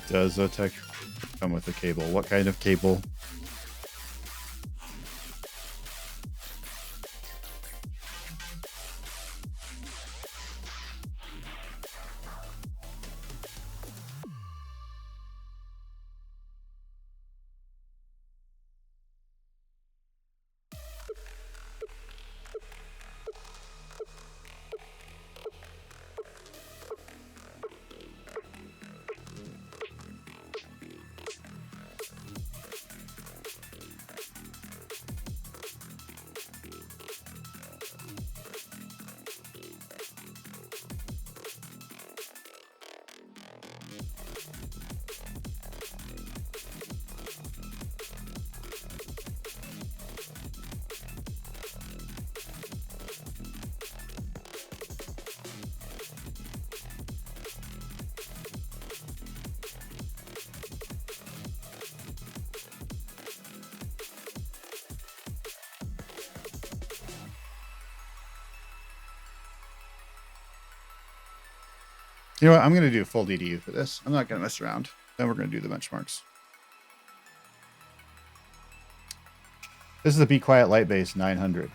Does ZOTAC come with a cable? What kind of cable? You know what? I'm going to do full DDU for this. I'm not going to mess around. Then we're going to do the benchmarks. This is the Be Quiet Light Base 900.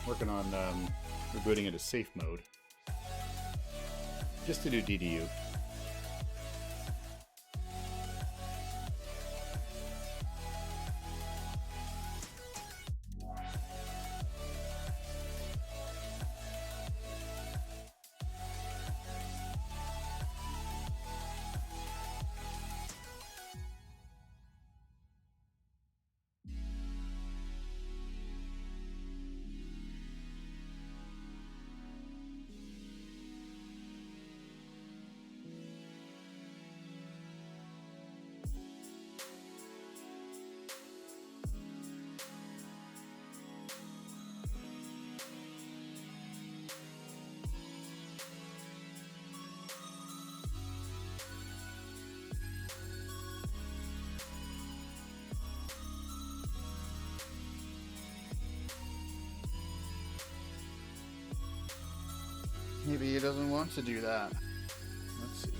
Working on rebooting into safe mode, just to do DDU. Maybe he doesn't want to do that. Let's see.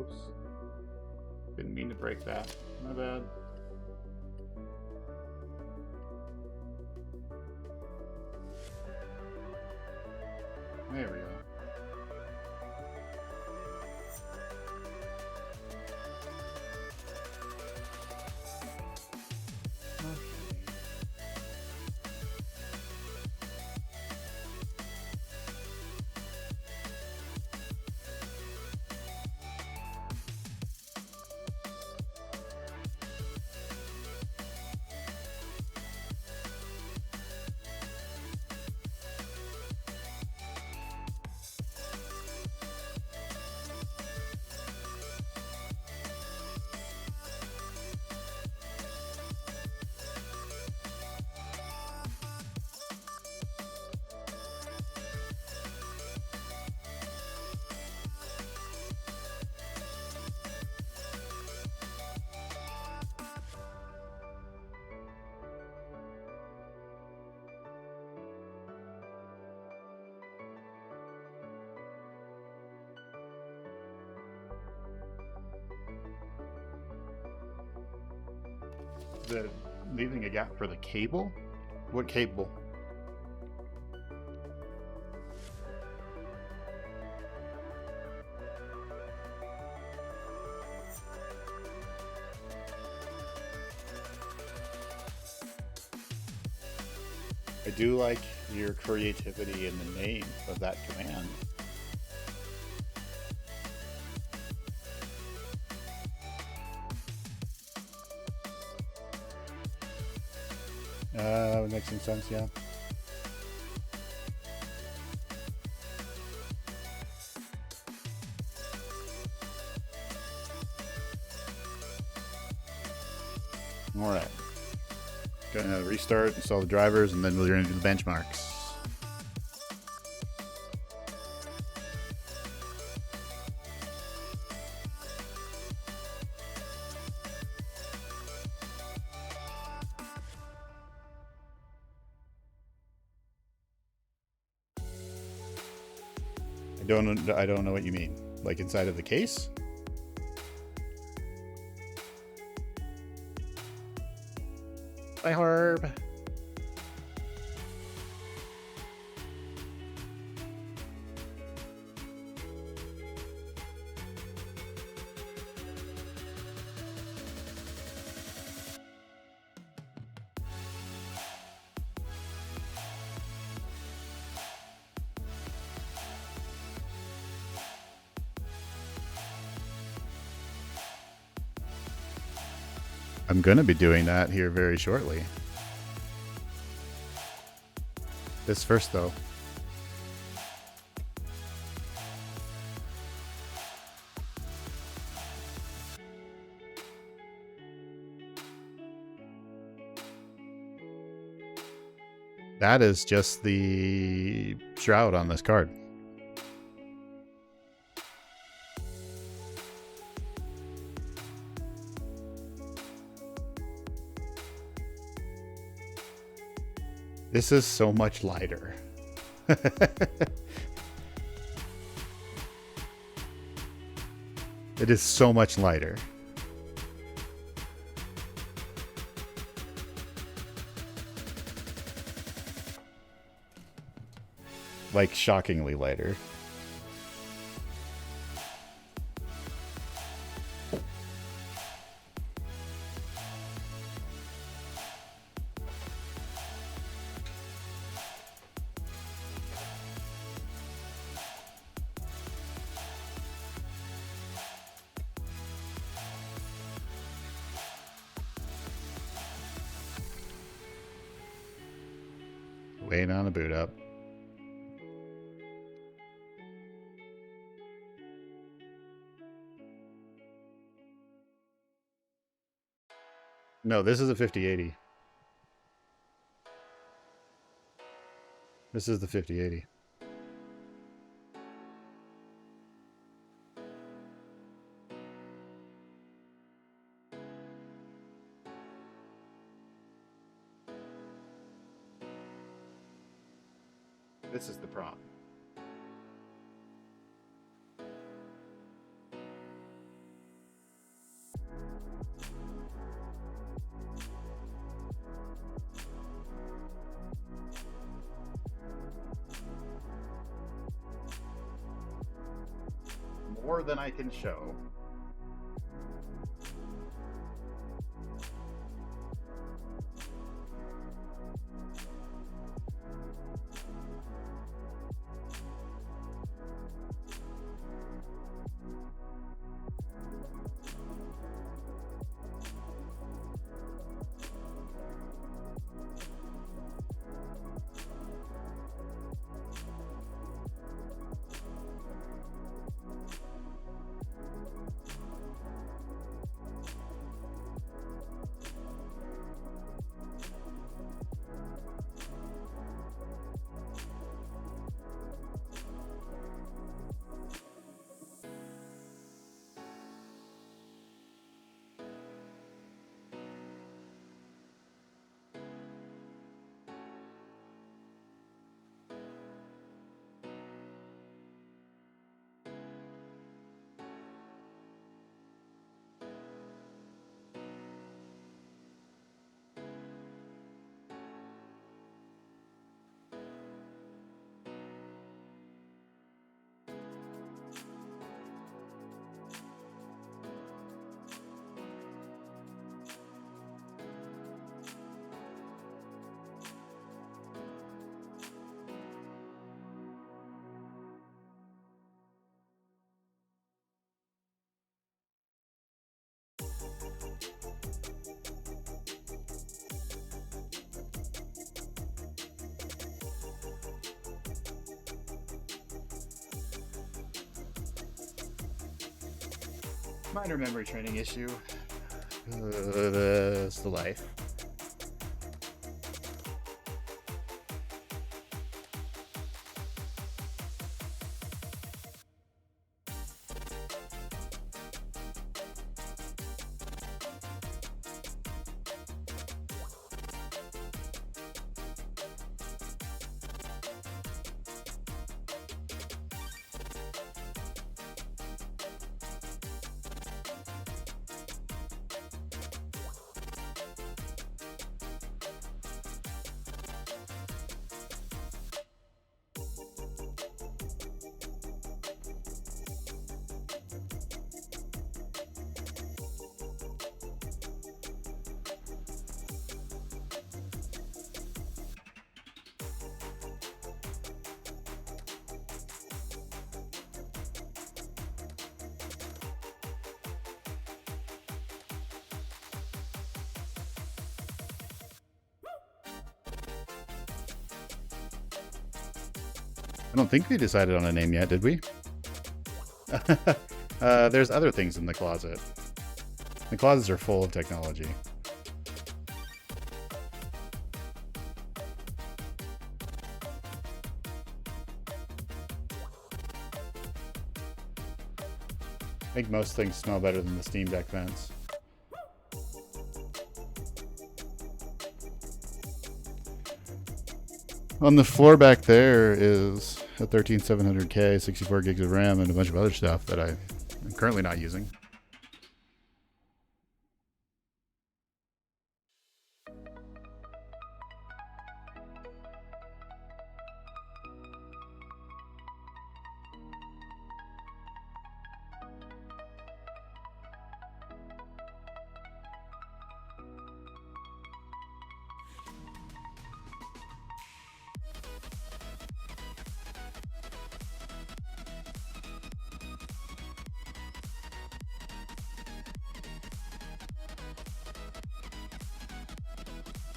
Oops. Didn't mean to break that. My bad. There we go. The leaving a gap for the cable? What cable? I do like your creativity in the name of that command. Makes some sense, yeah. All right. Gonna restart, install the drivers, and then we're gonna do the benchmarks. I don't know what you mean. Like inside of the case? Bye, Harb. I'm going to be doing that here very shortly. This first, though. That is just the shroud on this card. This is so much lighter. It is so much lighter. Like shockingly lighter. Waiting on a boot up. No, this is a 5080. This is the 5080. This is the prop. than I can show. Minor memory training issue. That's the life. I don't think we decided on a name yet, did we? There's other things in the closet. The closets are full of technology. I think most things smell better than the Steam Deck vents. On the floor back there is a 13700K, 64 gigs of RAM, and a bunch of other stuff that I'm currently not using.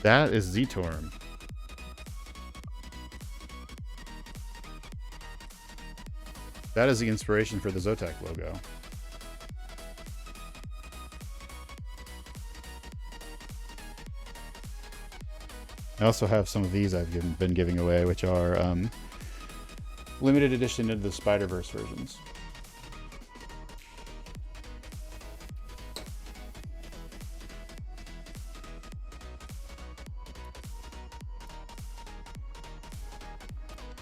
That is ZTorm. That is the inspiration for the ZOTAC logo. I also have some of these I've been giving away, which are limited edition into the Spider-Verse versions.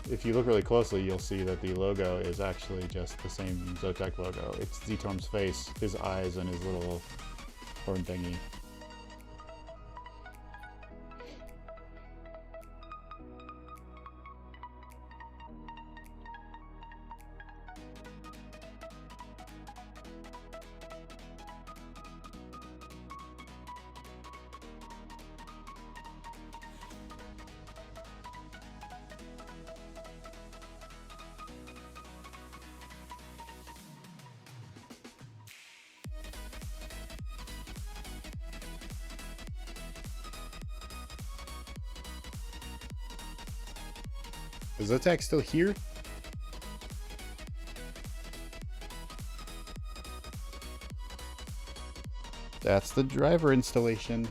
If you look really closely, you'll see that the logo is actually just the same ZOTAC logo. It's ZTorm's face, his eyes, and his little horn thingy. Is ZOTAC still here? That's the driver installation.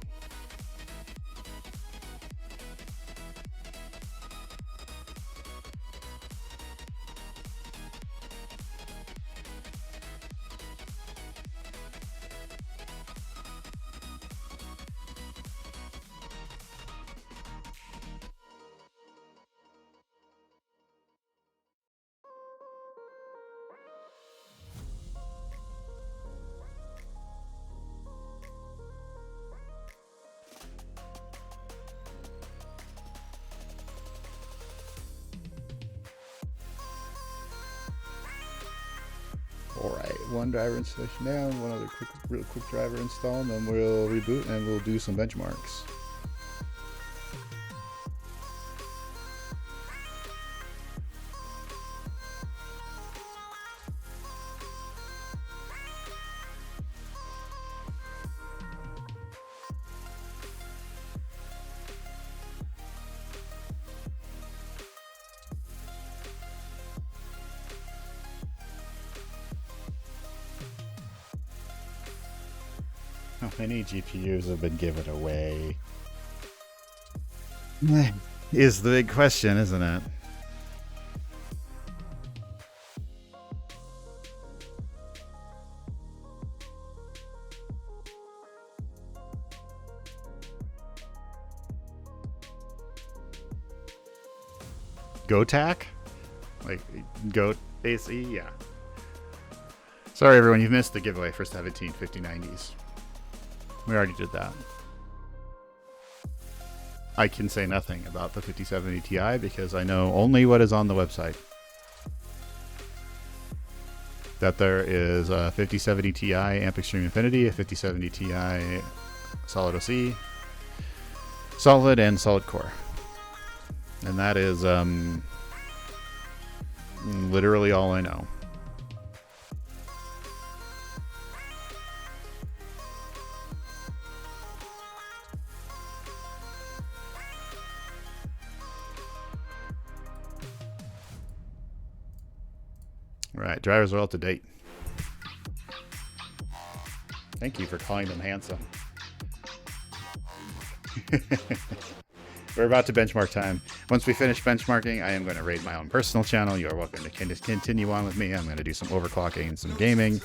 Alright, one driver installation down, one other real quick driver install, and then we'll reboot and we'll do some benchmarks. How many GPUs have been given away? Is the big question, isn't it? GOTAC? Like, GOAT, basically? Yeah. Sorry, everyone, you've missed the giveaway for 175090s. We already did that. I can say nothing about the 5070 Ti because I know only what is on the website. That there is a 5070 Ti Amp Extreme Infinity, a 5070 Ti Solid OC, Solid and Solid Core. And that is literally all I know. Right, drivers are all to date. Thank you for calling them handsome. We're about to benchmark time. Once we finish benchmarking, I am going to raid my own personal channel. You are welcome to continue on with me. I'm going to do some overclocking, some gaming,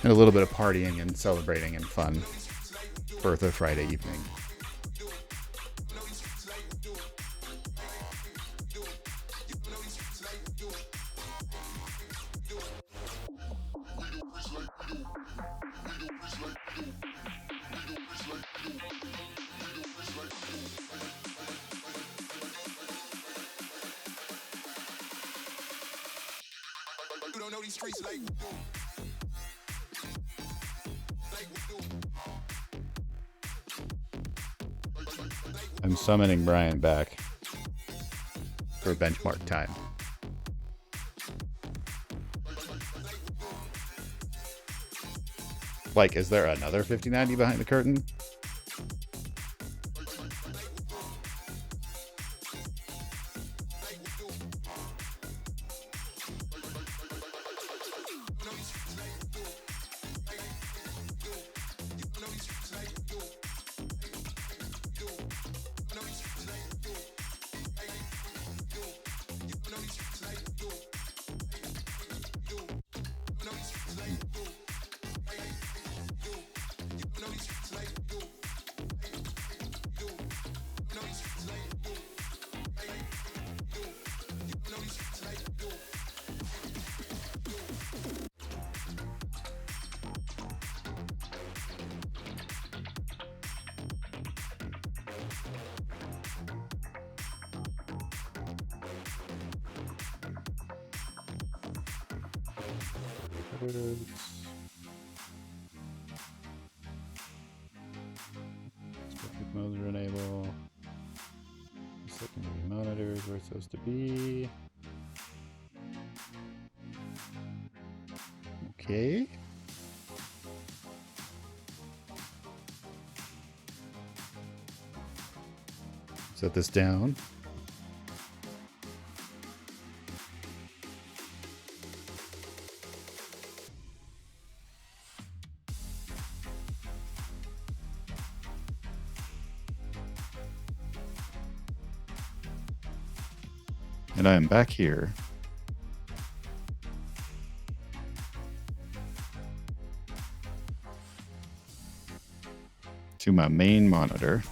and a little bit of partying and celebrating and fun for the Friday evening. I'm summoning Brian back for benchmark time. Like, is there another 5090 behind the curtain? Specific modes are enable. Secondary monitors where it's supposed to be. Okay. Set this down. And I am back here. To my main monitor.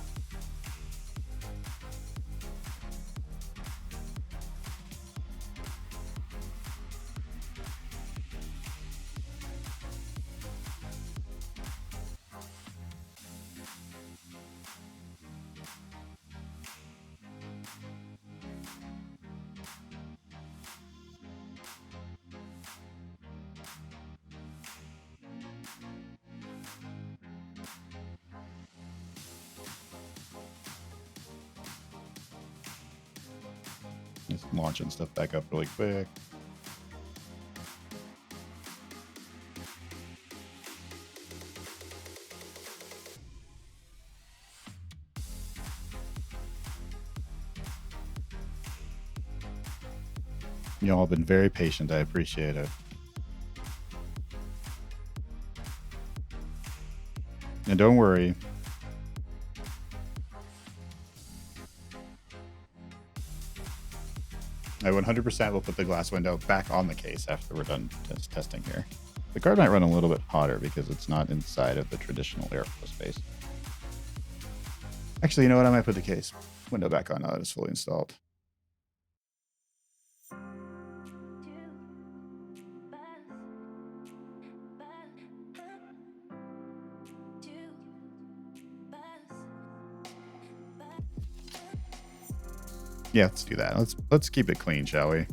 Just launching stuff back up really quick. Y'all have been very patient. I appreciate it. And don't worry. I 100% will put the glass window back on the case after we're done testing here. The card might run a little bit hotter because it's not inside of the traditional airflow space. Actually, you know what? I might put the case window back on now that it's fully installed. Yeah, let's do that. Let's keep it clean, shall we?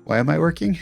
Why am I working?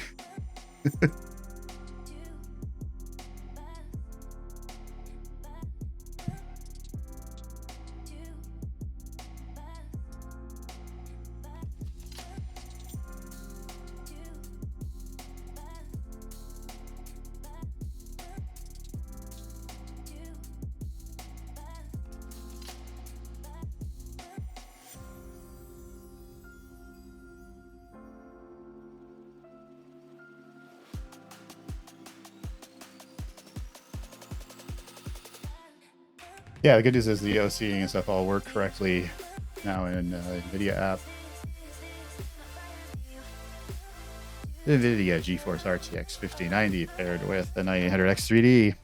Yeah, the good news is the OCing and stuff all work correctly now in NVIDIA app. The NVIDIA GeForce RTX 5090 paired with the 9800X 3D.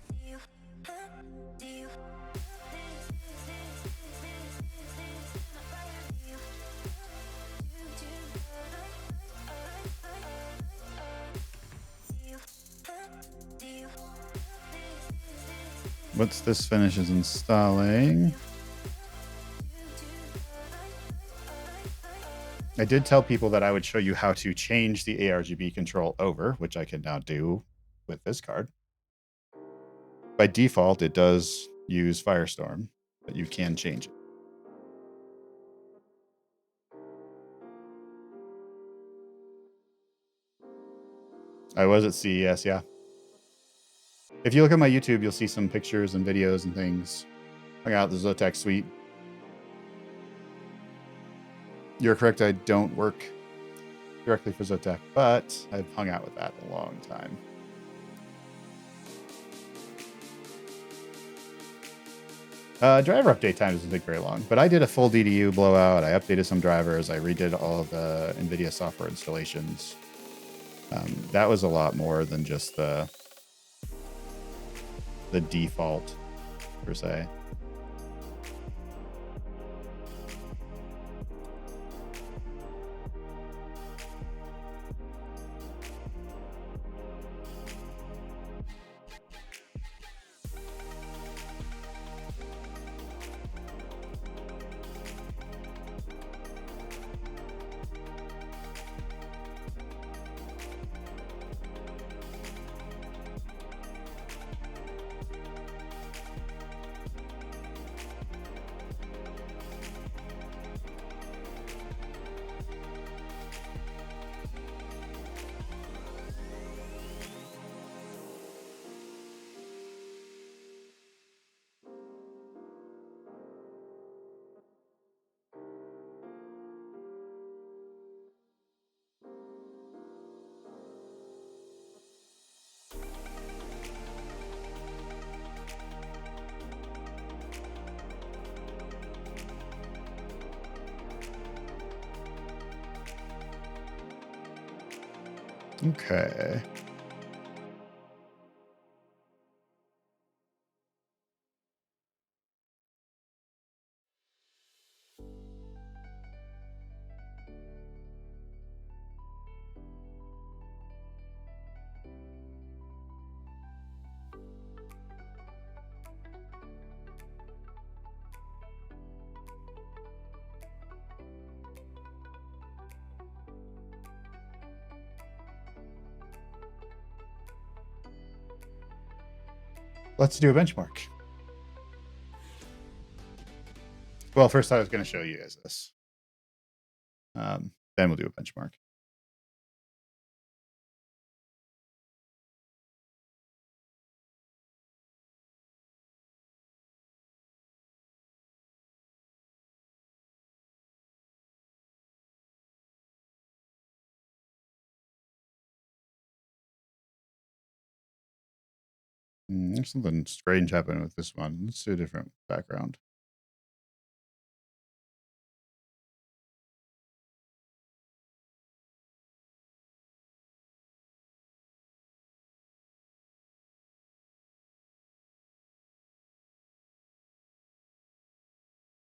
Once this finishes installing, I did tell people that I would show you how to change the ARGB control over, which I can now do with this card. By default, it does use Firestorm, but you can change it. I was at CES, yeah. If you look at my YouTube, you'll see some pictures and videos and things. Hung out at the ZOTAC suite. You're correct, I don't work directly for ZOTAC, but I've hung out with that a long time. Driver update time doesn't take very long, but I did a full DDU blowout. I updated some drivers. I redid all of the NVIDIA software installations. That was a lot more than just the default, per se. Okay. Let's do a benchmark. Well, first I was going to show you guys this. Then we'll do a benchmark. There's something strange happening with this one. Let's do a different background.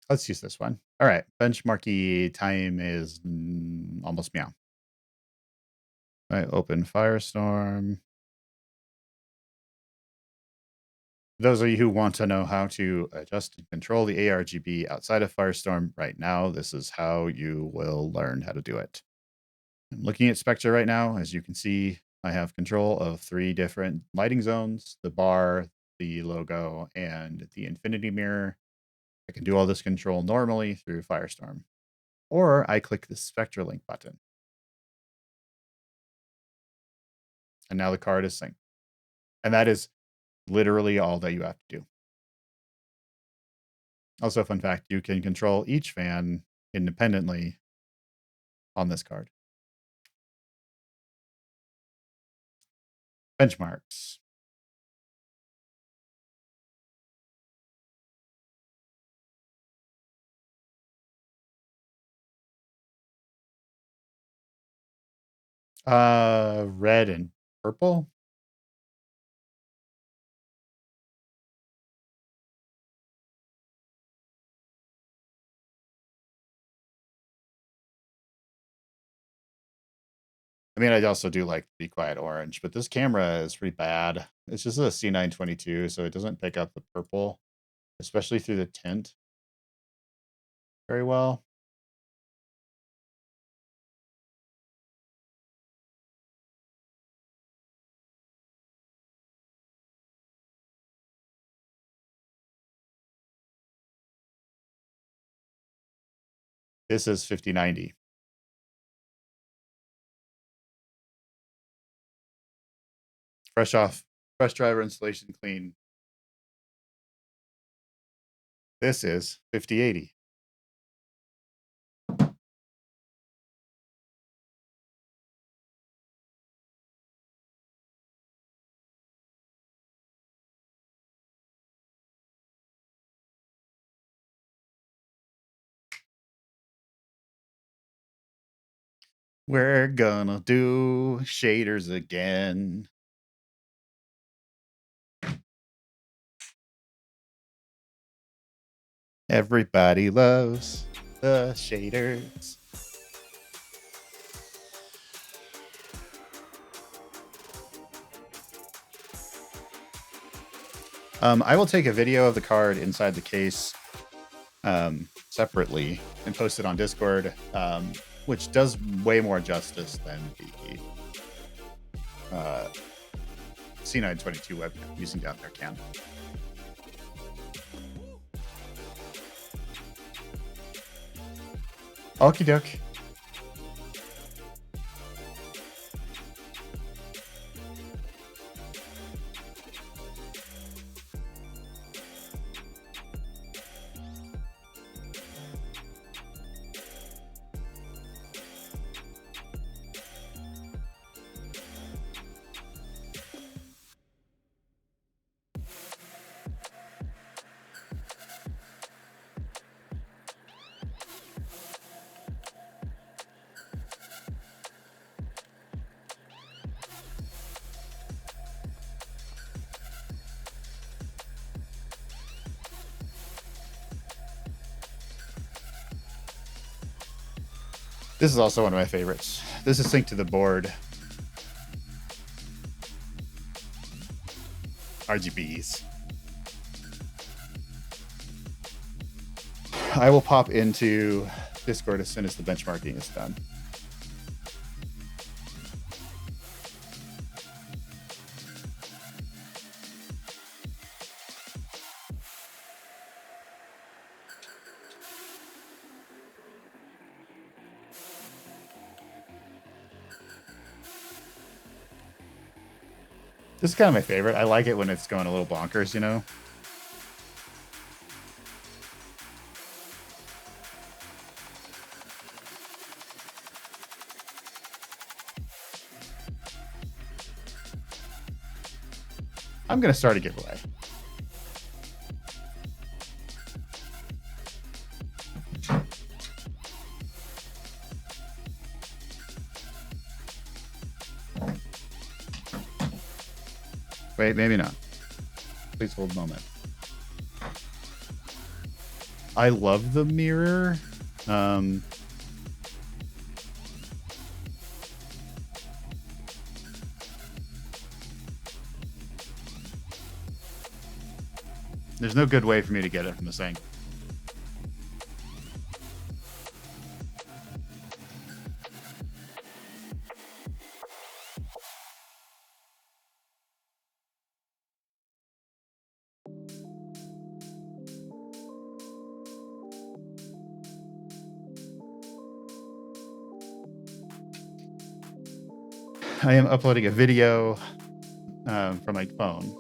Let's use this one. All right. Benchmarky time is almost meow. All right. Open Firestorm. Those of you who want to know how to adjust and control the ARGB outside of Firestorm right now, this is how you will learn how to do it. I'm looking at Spectre right now. As you can see, I have control of 3 different lighting zones, the bar, the logo, and the infinity mirror. I can do all this control normally through Firestorm. Or I click the Spectre link button. And now the card is synced. And that is literally all that you have to do. Also, fun fact, you can control each fan independently on this card. Benchmarks. Red and purple. I mean, I also do like Be Quiet Orange, but this camera is pretty bad. It's just a C922, so it doesn't pick up the purple, especially through the tint, very well. This is 5090. Fresh driver installation clean. This is 5080. We're gonna do shaders again. Everybody loves the shaders. I will take a video of the card inside the case separately and post it on Discord, which does way more justice than the C922 webcam using down there can. Okie doke. This is also one of my favorites. This is synced to the board. RGBs. I will pop into Discord as soon as the benchmarking is done. This is kind of my favorite. I like it when it's going a little bonkers, you know? I'm going to start a giveaway. Wait, maybe not. Please hold a moment. I love the mirror. There's no good way for me to get it from the sink. I am uploading a video from my phone.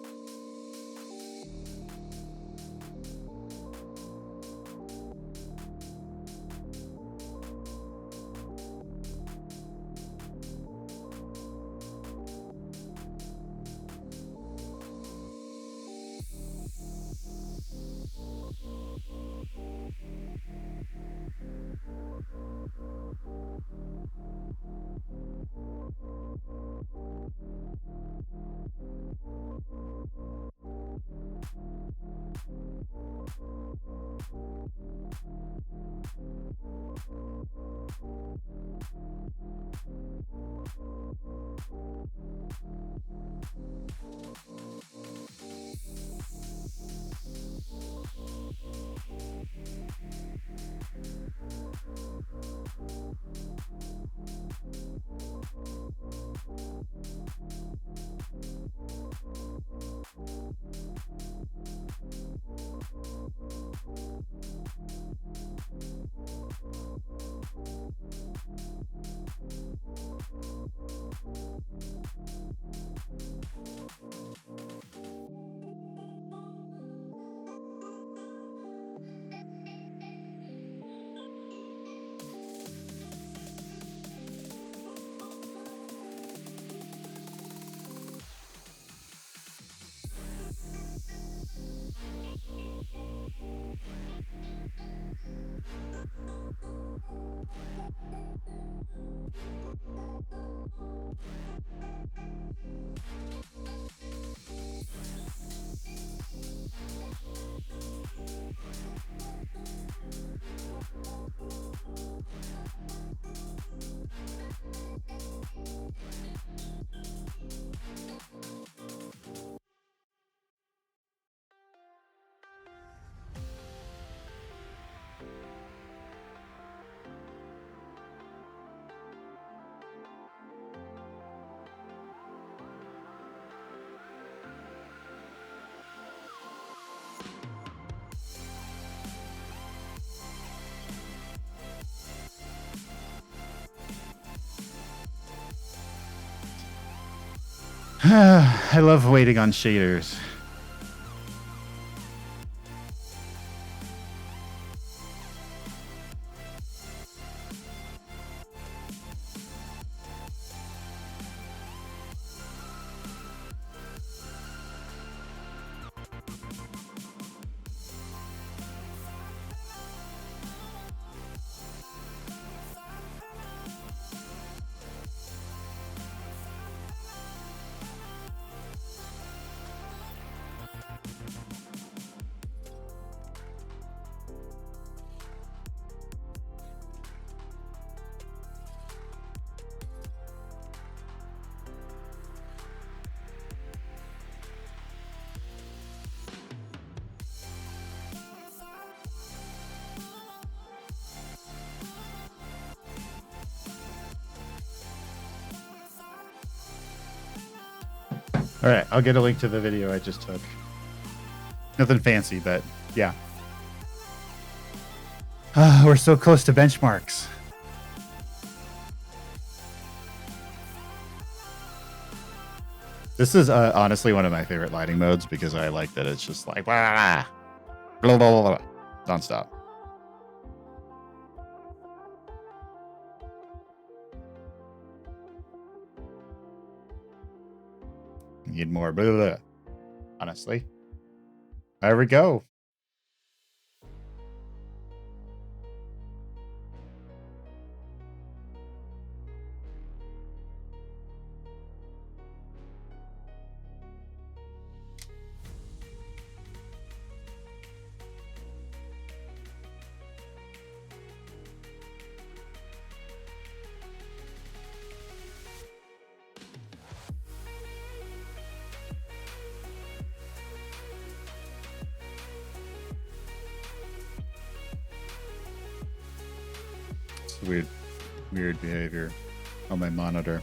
I love waiting on shaders. All right, I'll get a link to the video I just took. Nothing fancy, but yeah. We're so close to benchmarks. This is honestly one of my favorite lighting modes because I like that it's just like blah, blah, blah, blah, blah, nonstop. Need more blah, blah, blah. Honestly. There we go. Weird behavior on my monitor.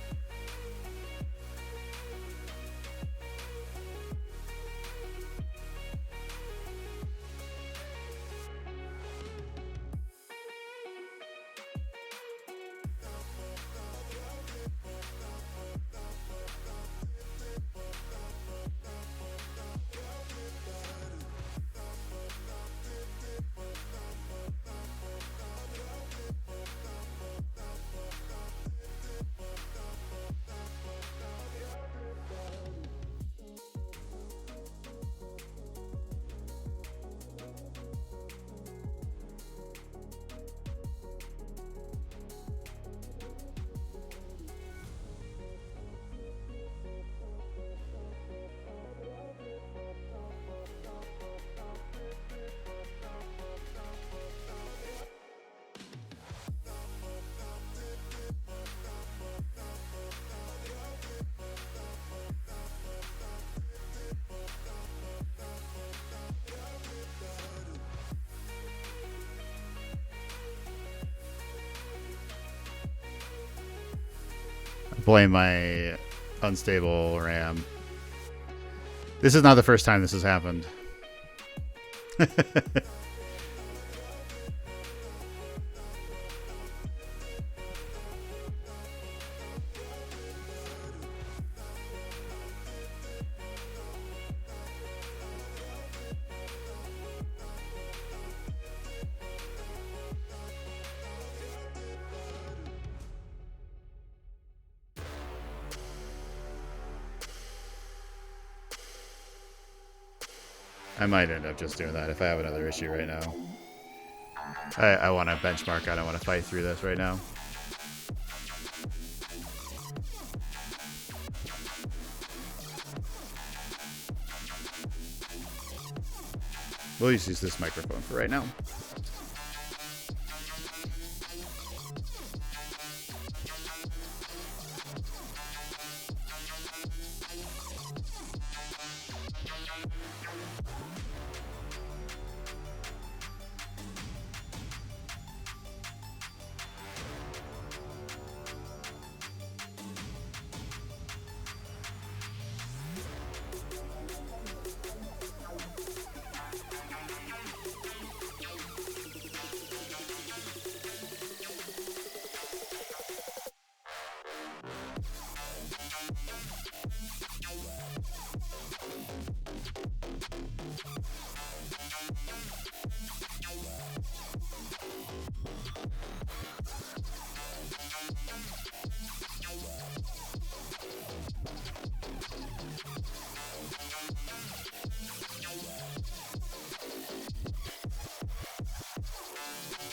Blame my unstable RAM. This is not the first time this has happened. I might end up just doing that if I have another issue right now. I want to benchmark. I don't want to fight through this right now. We'll just use this microphone for right now.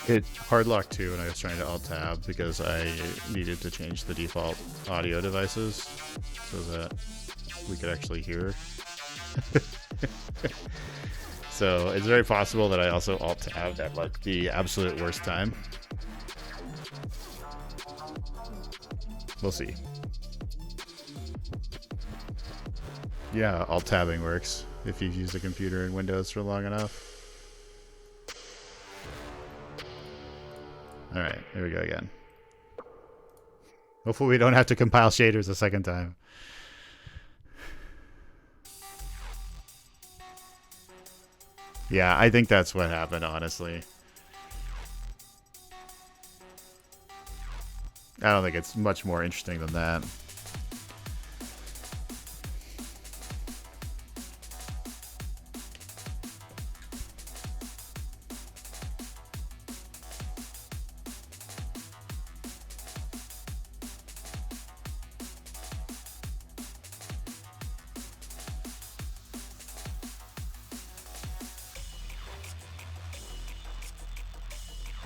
Hit hard lock 2 when I was trying to alt tab because I needed to change the default audio devices so that we could actually hear. So it's very possible that I also alt tabbed at like the absolute worst time. We'll see. Yeah, alt tabbing works if you've used a computer in Windows for long enough. Alright, here we go again. Hopefully we don't have to compile shaders a second time. Yeah, I think that's what happened, honestly. I don't think it's much more interesting than that.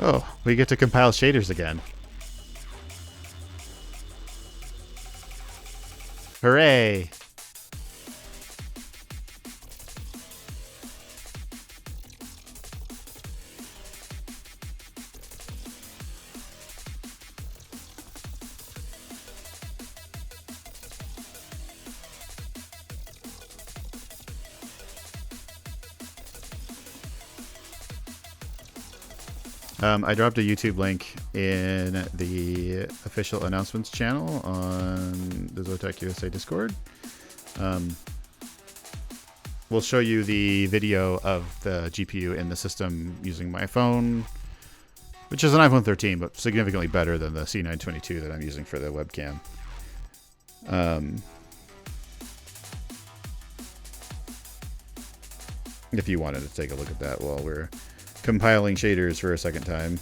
Oh, we get to compile shaders again. Hooray! I dropped a YouTube link in the official announcements channel on the ZOTAC USA Discord. We'll show you the video of the GPU in the system using my phone, which is an iPhone 13, but significantly better than the C922 that I'm using for the webcam. If you wanted to take a look at that while we're compiling shaders for a second time.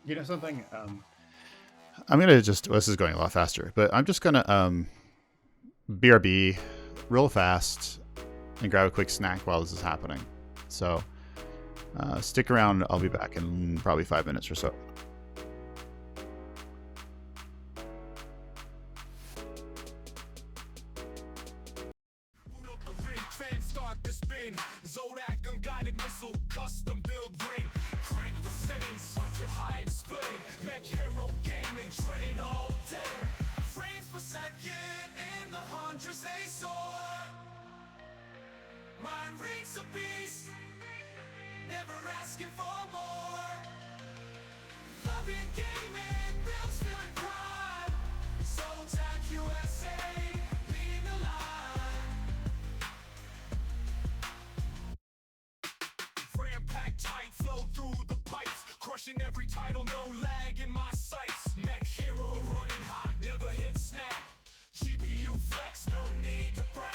You know something? I'm gonna just. Well, this is going a lot faster, but I'm just gonna BRB real fast and grab a quick snack while this is happening. So stick around. I'll be back in probably 5 minutes or so. Fans start to spin. ZOTAC unguided missile, custom build ring. Crank the settings, your high display. Mech hero gaming, train all day. Frames per second in the hundreds they soar. Mind reads a beast, never asking for more. Loving gaming, builds feeling pride. ZOTAC USA, leading the line. Ram-packed tight, flow through the pipes. Crushing every title, no lag in my sights. Mech hero running hot, never hit snap. GPU flex, no need to brag.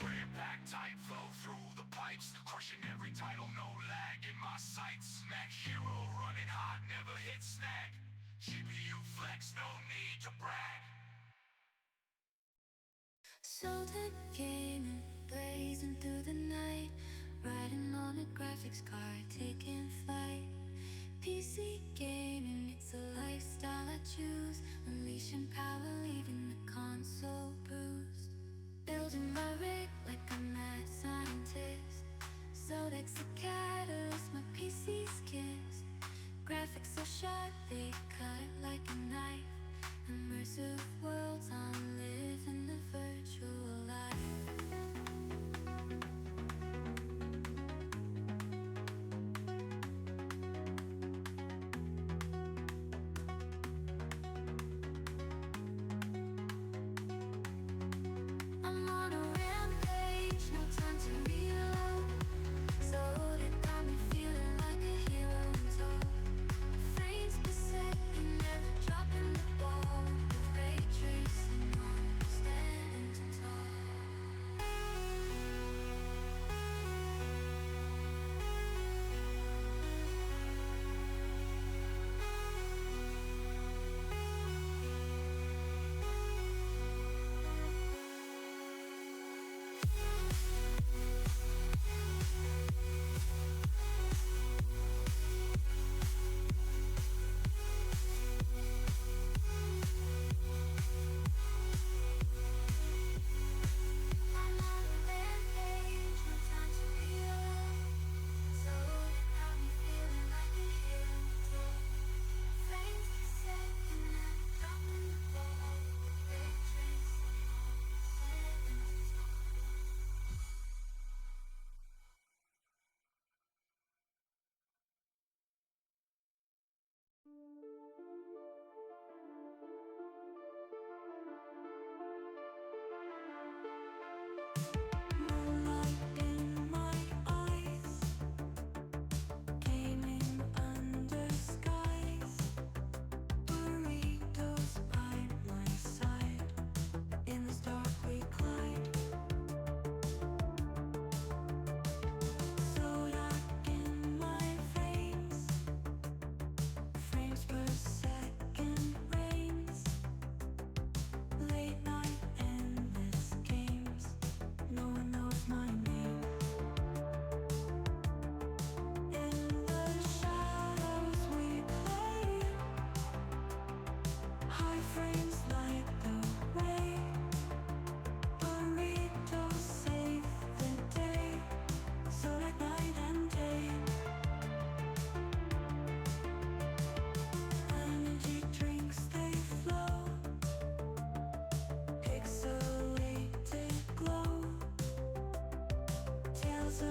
Ram-packed tight, flow through the pipes. Crushing every title, no lag in my sights. Mech hero running hot, never hit snag. GPU flex, no need to brag. ZOTAC gaming, blazing through the night, riding on a graphics card, taking flight. PC gaming, it's a lifestyle I choose, unleashing power, leaving the console bruised. Building my rig like a mad scientist. ZOTAC's the catalyst, my PC's kiss. Graphics so sharp, they cut like a knife. Immersive worlds on living.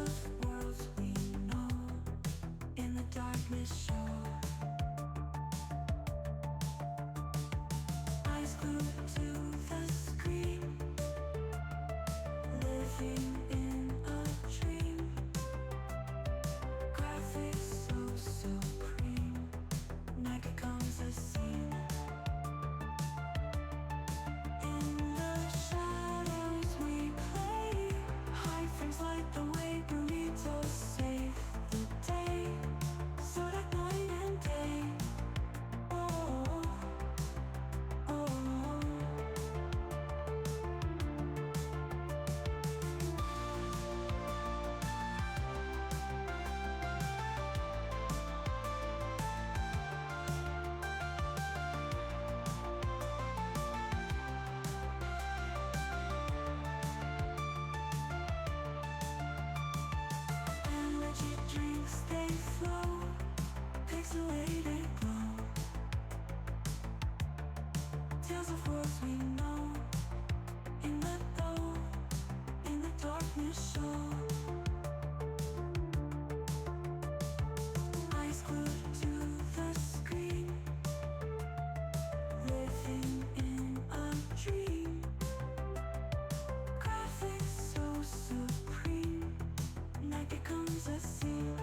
of worlds we know in the darkness show. Eyes glued to the screen, living in a dream. Graphics so supreme, night becomes a scene. In the shadows we play, high frames light the way, burritos save the day. ZOTAC night and day. Oh, oh, oh. Energy drinks, they flow, pixelated glow. Tales of worlds we know, in the though, in the darkness show. Eyes glued to the screen, living in a dream. Graphics so supreme, night becomes a scene.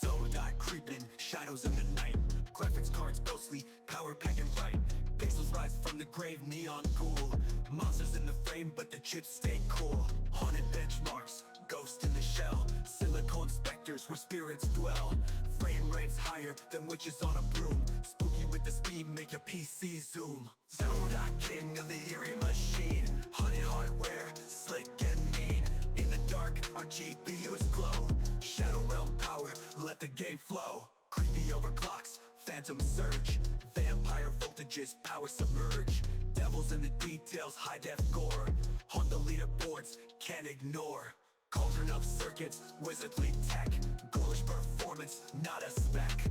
ZOTAC creeping, shadows in the night. Graphics cards ghostly, power packing bright. Pixels rise from the grave, neon cool. Monsters in the frame, but the chips stay cool. Haunted benchmarks, ghost in the shell. Silicone specters where spirits dwell. Frame rates higher than witches on a broom. Spooky with the speed, make your PC zoom. ZOTAC, king of the eerie machine. Haunted hardware, slick and mean. In the dark, our GPUs glow. Shadow realm power, let the game flow. Creepy overclocks, phantom surge. Vampire voltages, power submerge. Devils in the details, high def gore. On the leaderboards, can't ignore. Cauldron of circuits, wizardly tech. Ghoulish performance, not a spec.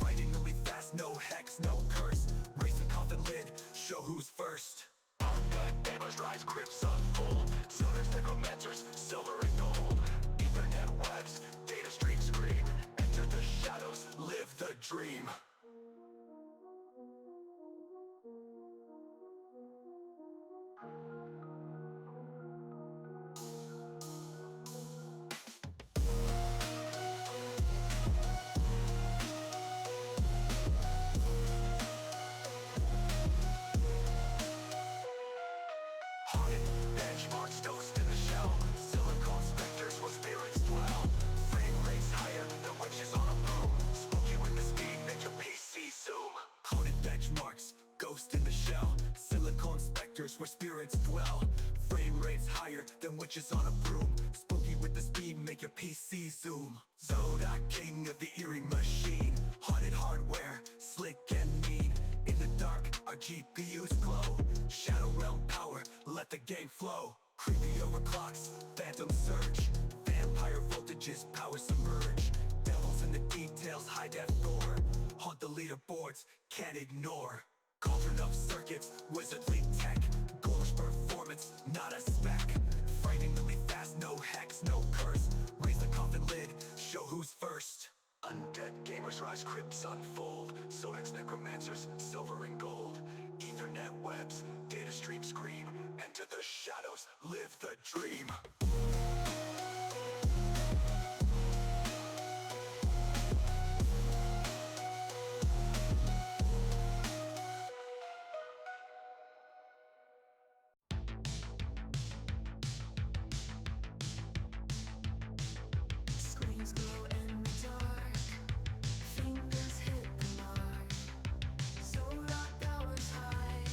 Frighteningly fast, no hex, no curse. Raise the coffin lid, show who's first. Undead gamers rise, crypts unfold. ZOTAC's necromancers, silver and gold. Ethernet webs, data stream screen. Enter the shadows, live the dream. Haunted benchmarks, ghost in the shell. Silicone specters where spirits dwell. Frame rates higher than witches on a broom. Spooky with the speed, make your PC zoom. Haunted benchmarks, ghost in the shell. Silicone specters where spirits dwell. Frame rates higher than witches on a broom. Spooky with the speed, make your PC zoom. ZOTAC, king of the eerie machine. Haunted hardware, slick and mean. In the dark, our GPUs glow. Shadow realm power, let the game flow. Creepy overclocks, phantom surge. Vampire voltages, power submerge. Devils in the details, high def gore. Haunt the leaderboards, can't ignore. Cauldron of circuits, wizardly tech. Ghoulish performance, not a spec. Frighteningly fast, no hex, no curse. Raise the coffin lid, show who's first. Undead gamers rise, crypts unfold. ZOTAC's necromancers, silver and gold. Ethernet webs, data stream screen. Enter the shadows, live the dream. Screens glow in the dark, fingers hit the mark. ZOTAC powers high,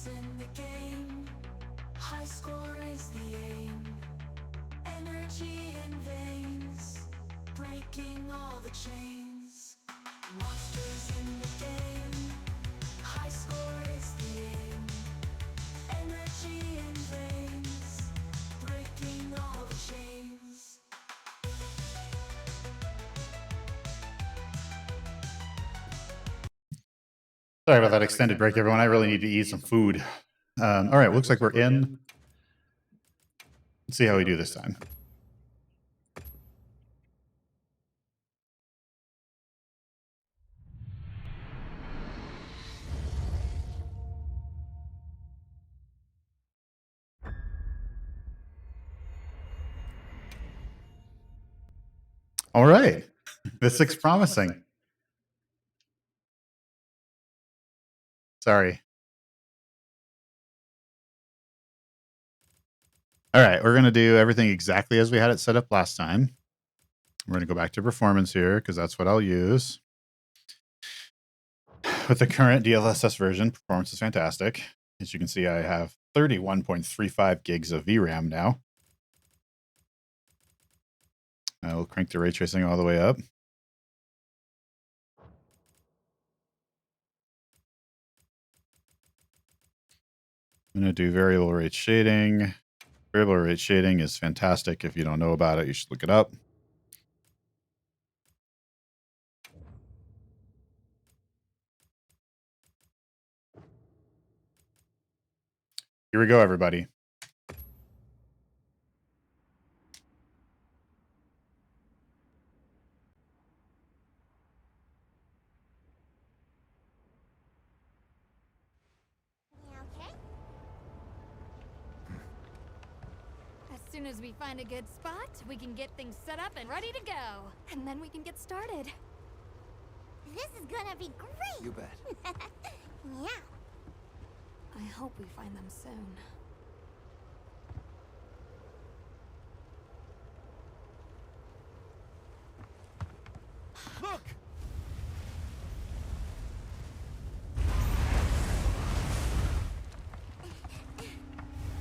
Monsters in the game, high score is the aim. Energy in veins, breaking all the chains. Monsters in the game, high score is the aim. Energy in veins, breaking all the chains. Sorry about that extended break, everyone. I really need to eat some food. All right, looks like we're in. Let's see how we do this time. All right, this looks promising. Sorry. All right, we're going to do everything exactly as we had it set up last time. We're going to go back to performance here because that's what I'll use. With the current DLSS version, performance is fantastic. As you can see, I have 31.35 gigs of VRAM now. I will crank the ray tracing all the way up. I'm going to do variable rate shading. Variable rate shading is fantastic. If you don't know about it, you should look it up. Here we go, everybody. Okay. As soon as we find a good spot, we can get things set up and ready to go. And then we can get started. This is gonna be great. You bet. Yeah. I hope we find them soon. Look!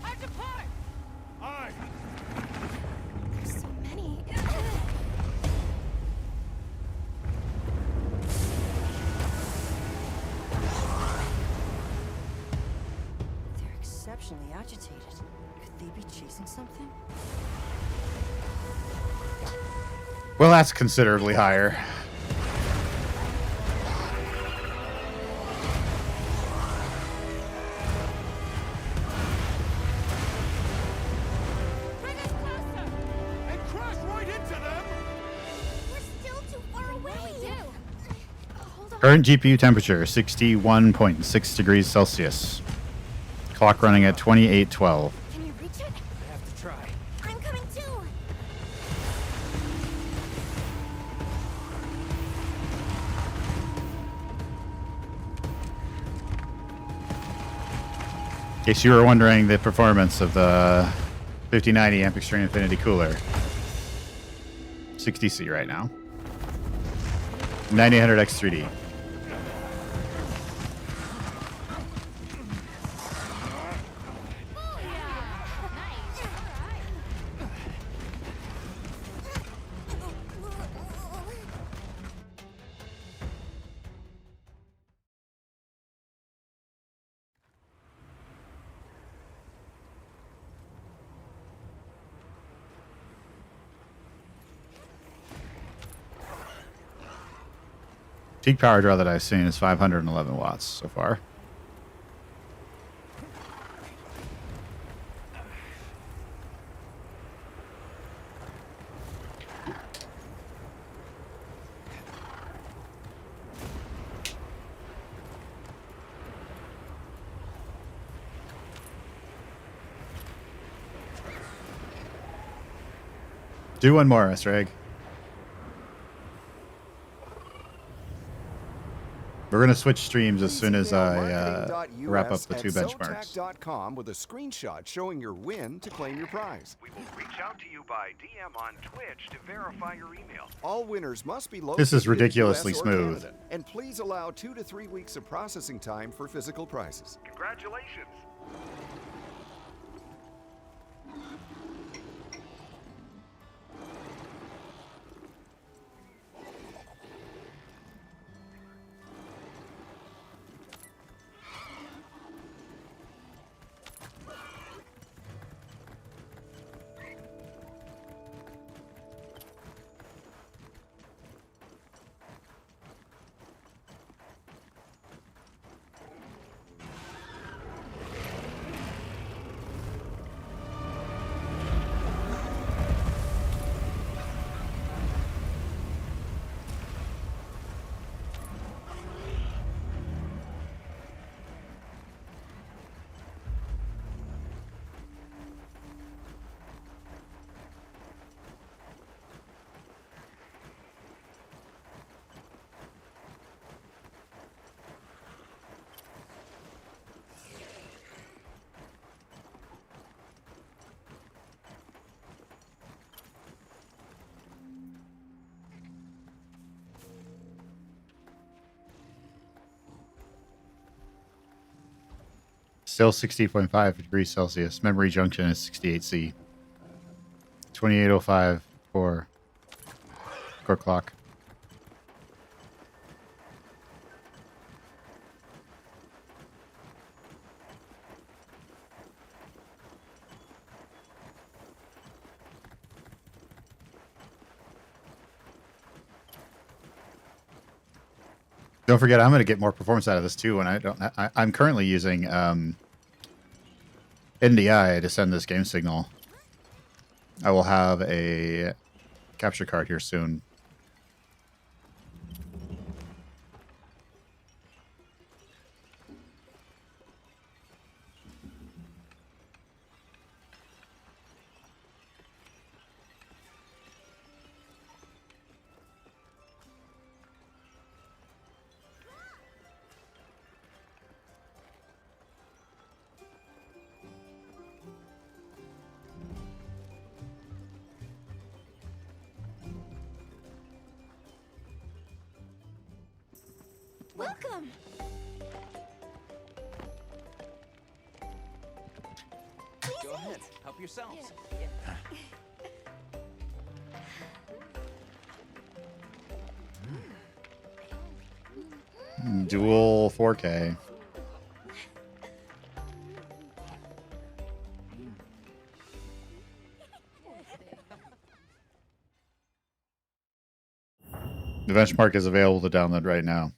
Hard to park! Aye! There's so many. They're exceptionally agitated. Could they be chasing something? Well, that's considerably higher. Bring us closer! And crash right into them! We're still too far away. What do we do? Hold on. Current GPU temperature, 61.6 degrees Celsius. Clock running at 2812. Can you reach it? I have to try. I'm coming too. In case you were wondering the performance of the 5090 Amp Extreme Infinity cooler. 60C right now. 9800X3D. Peak power draw that I've seen is 511 watts so far. Do one more, Estreg. We're going to switch streams as soon as I EasyMailMarketing.us wrap up the at 2 benchmarks. ZOTAC.com with a screenshot showing your win to claim your prize. We will reach out to you by DM on Twitch to verify your email. All winners must be located This is in the ridiculously US or smooth. Canada, and please allow 2 to 3 weeks of processing time for physical prizes. Congratulations. Still 60.5 degrees Celsius. Memory junction is 68C. 2805 for core clock. Don't forget, I'm going to get more performance out of this too. When I'm currently using NDI to send this game signal. I will have a capture card here soon. Welcome. Go ahead. Help yourselves. Dual 4K. The benchmark is available to download right now.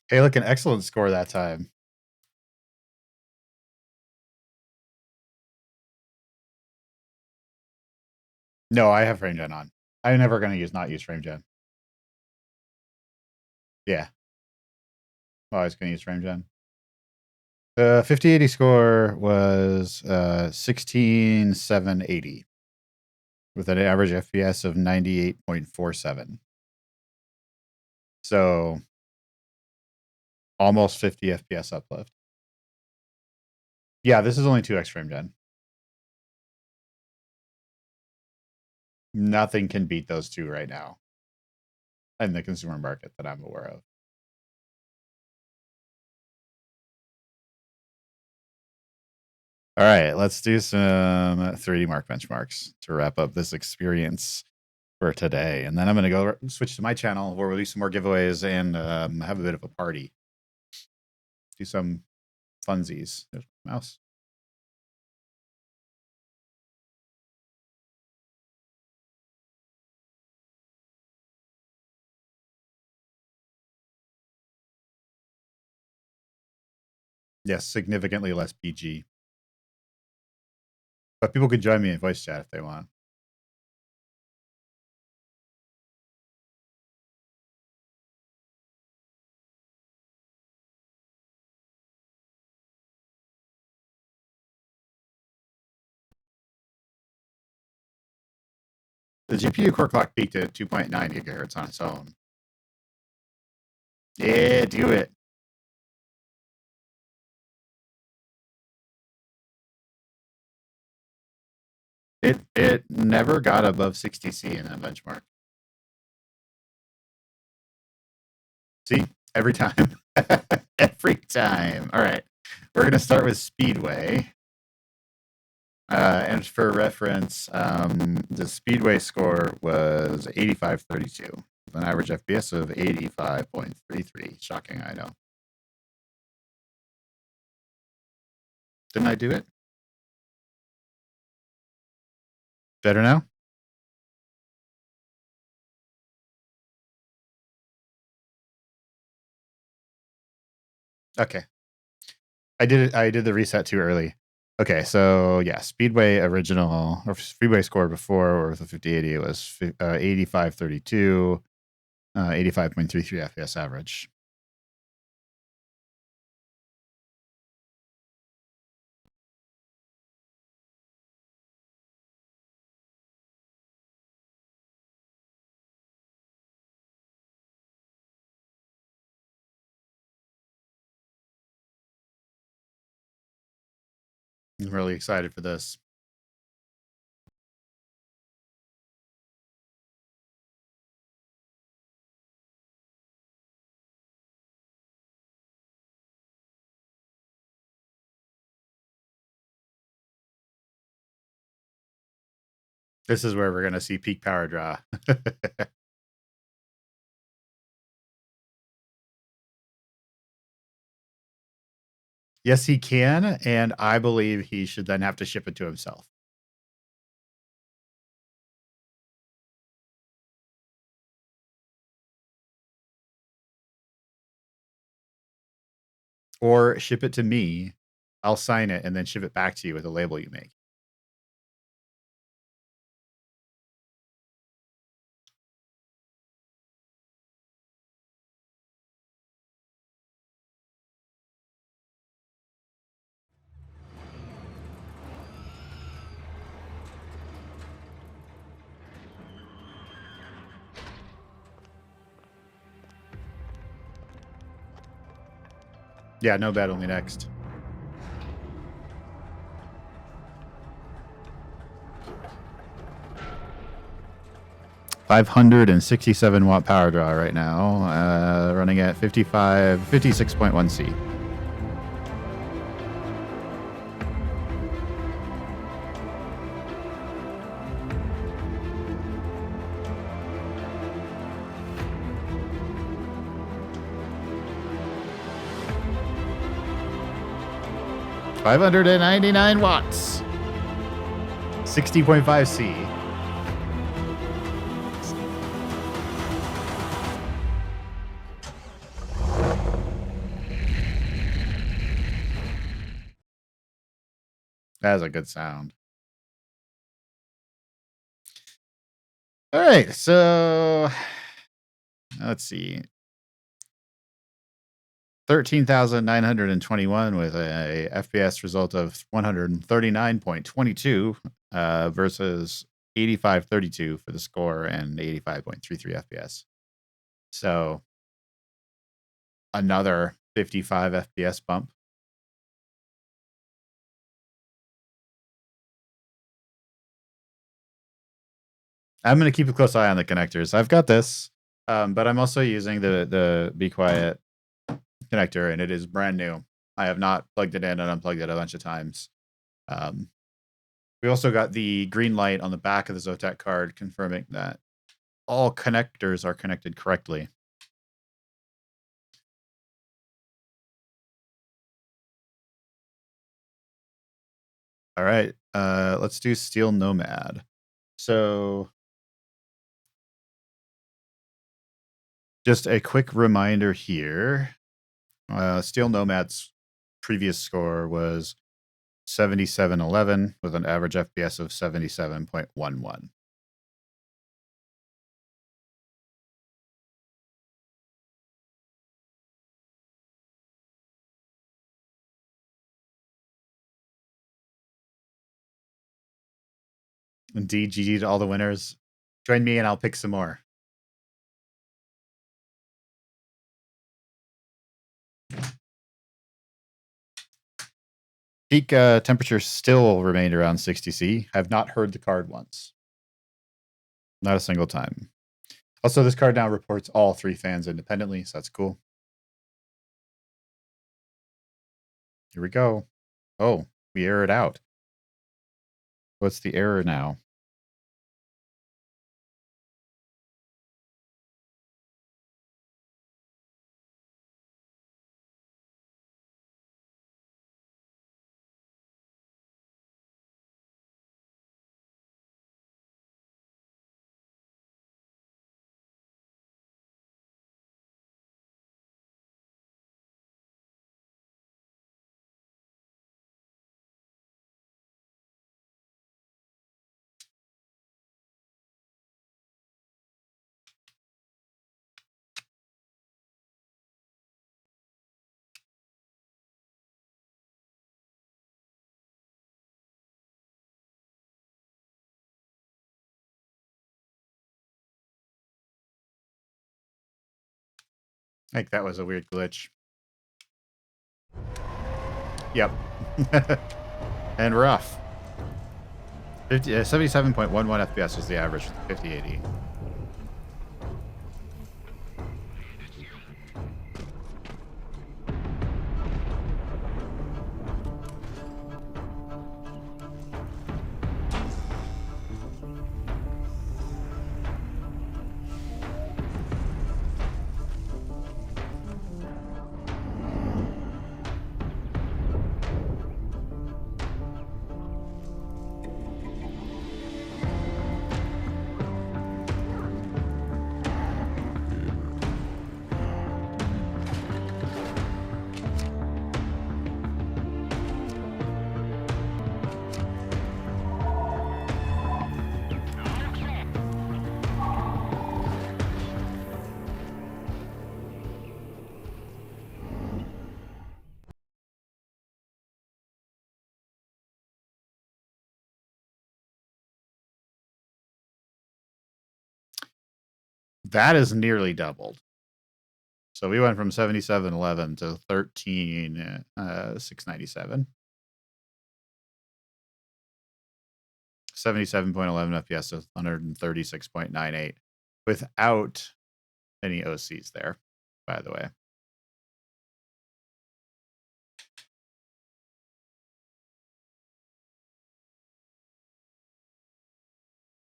Hey, look, an excellent score that time. No, I have frame gen on. I'm never going to not use frame gen. Yeah. Well, I was going to use frame gen. The 5080 score was 16,780 with an average FPS of 98.47. So almost 50 FPS uplift. Yeah, this is only 2x frame gen. Nothing can beat those two right now in the consumer market that I'm aware of. All right, let's do some 3D Mark benchmarks to wrap up this experience for today. And then I'm going to go switch to my channel where we'll do some more giveaways and have a bit of a party. Do some funsies. There's my mouse. Yes, significantly less PG. But people could join me in voice chat if they want. The GPU core clock peaked at 2.9 gigahertz on its own. Yeah, do it. It never got above 60C in that benchmark. See? Every time. Every time. All right. We're going to start with Speedway. And for reference, the Speedway score was 8532, with an average FPS of 85.33. Shocking, I know. Didn't I do it? Better now? Okay. I did the reset too early. Okay, so yeah, Speedway original or Speedway score before or with a 5080 it was 8532, 85.33 FPS average. I'm really excited for this. This is where we're going to see peak power draw. Yes, he can, and I believe he should then have to ship it to himself. Or ship it to me. I'll sign it and then ship it back to you with a label you make. Yeah, no bet, only next. $567 power draw right now, running at 56.1 C. $599. 60.5 C. That has a good sound. All right, so let's see. 13,921 with a FPS result of 139.22 versus 8532 for the score and 85.33 FPS. So another 55 FPS bump. I'm going to keep a close eye on the connectors. I've got this, but I'm also using the Be Quiet connector, and it is brand new. I have not plugged it in and unplugged it a bunch of times. We also got the green light on the back of the ZOTAC card confirming that all connectors are connected correctly. All right, let's do Steel Nomad. So just a quick reminder here. Steel Nomad's previous score was 7711 with an average FPS of 77.11. Indeed, GG to all the winners. Join me and I'll pick some more. Peak temperature still remained around 60 C. Have not heard the card once. Not a single time. Also, this card now reports all 3 fans independently, so that's cool. Here we go. Oh, we error it out. What's the error now? I think that was a weird glitch. Yep. And we're off. 77.11 FPS was the average with 5080. That is nearly doubled. So we went from 7711 to 13697. 77.11 FPS with 136.98 without any OCs there, by the way.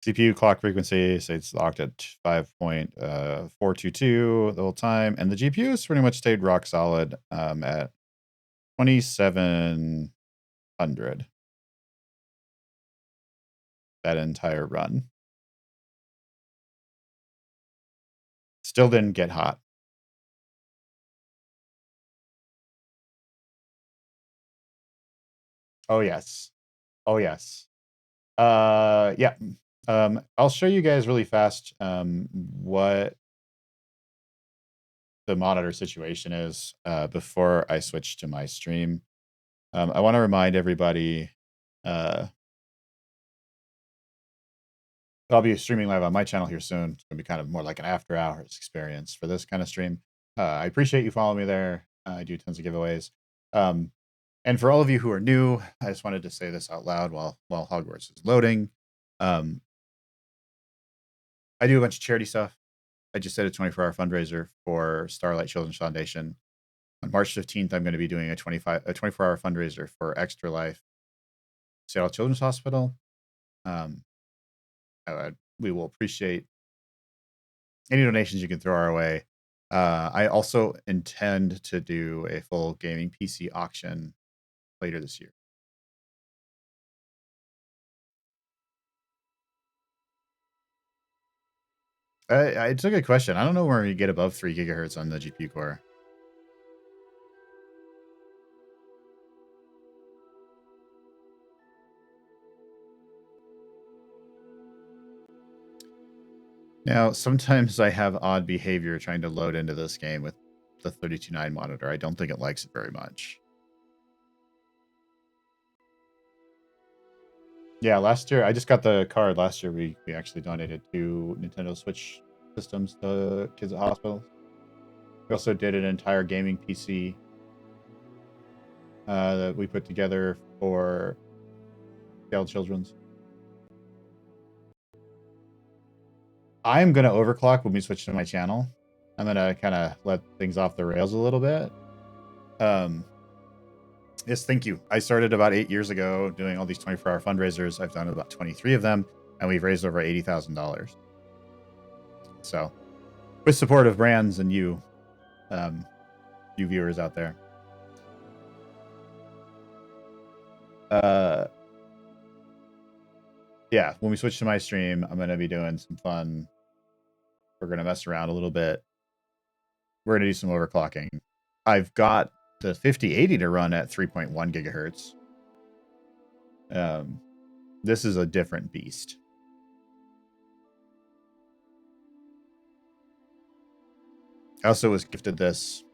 CPU clock frequency stays locked at 5.422 the whole time, and the GPU has pretty much stayed rock solid at 2700 that entire run. Still didn't get hot. Oh yes. Oh yes. Yeah. I'll show you guys really fast what the monitor situation is before I switch to my stream. I want to remind everybody I'll be streaming live on my channel here soon. It's going to be kind of more like an after hours experience for this kind of stream. I appreciate you following me there. I do tons of giveaways. And for all of you who are new, I just wanted to say this out loud while Hogwarts is loading. I do a bunch of charity stuff. I just did a 24-hour fundraiser for Starlight Children's Foundation. On March 15th, I'm going to be doing a 24-hour fundraiser for Extra Life Seattle Children's Hospital. We will appreciate any donations you can throw our way. I also intend to do a full gaming PC auction later this year. It's a good question. I don't know where you get above 3 gigahertz on the GPU core. Now, sometimes I have odd behavior trying to load into this game with the 32.9 monitor. I don't think it likes it very much. Yeah, last year, I just got the card. Last year, we actually donated 2 Nintendo Switch systems to kids at hospitals. We also did an entire gaming PC that we put together for Failed Children's. I'm going to overclock when we switch to my channel. I'm going to kind of let things off the rails a little bit. Yes, thank you. I started about 8 years ago doing all these 24-hour fundraisers. I've done about 23 of them, and we've raised over $80,000. So, with support of brands and you viewers out there. Yeah, when we switch to my stream, I'm going to be doing some fun. We're going to mess around a little bit. We're going to do some overclocking. I've got the 5080 to run at 3.1 gigahertz. This is a different beast. I also was gifted this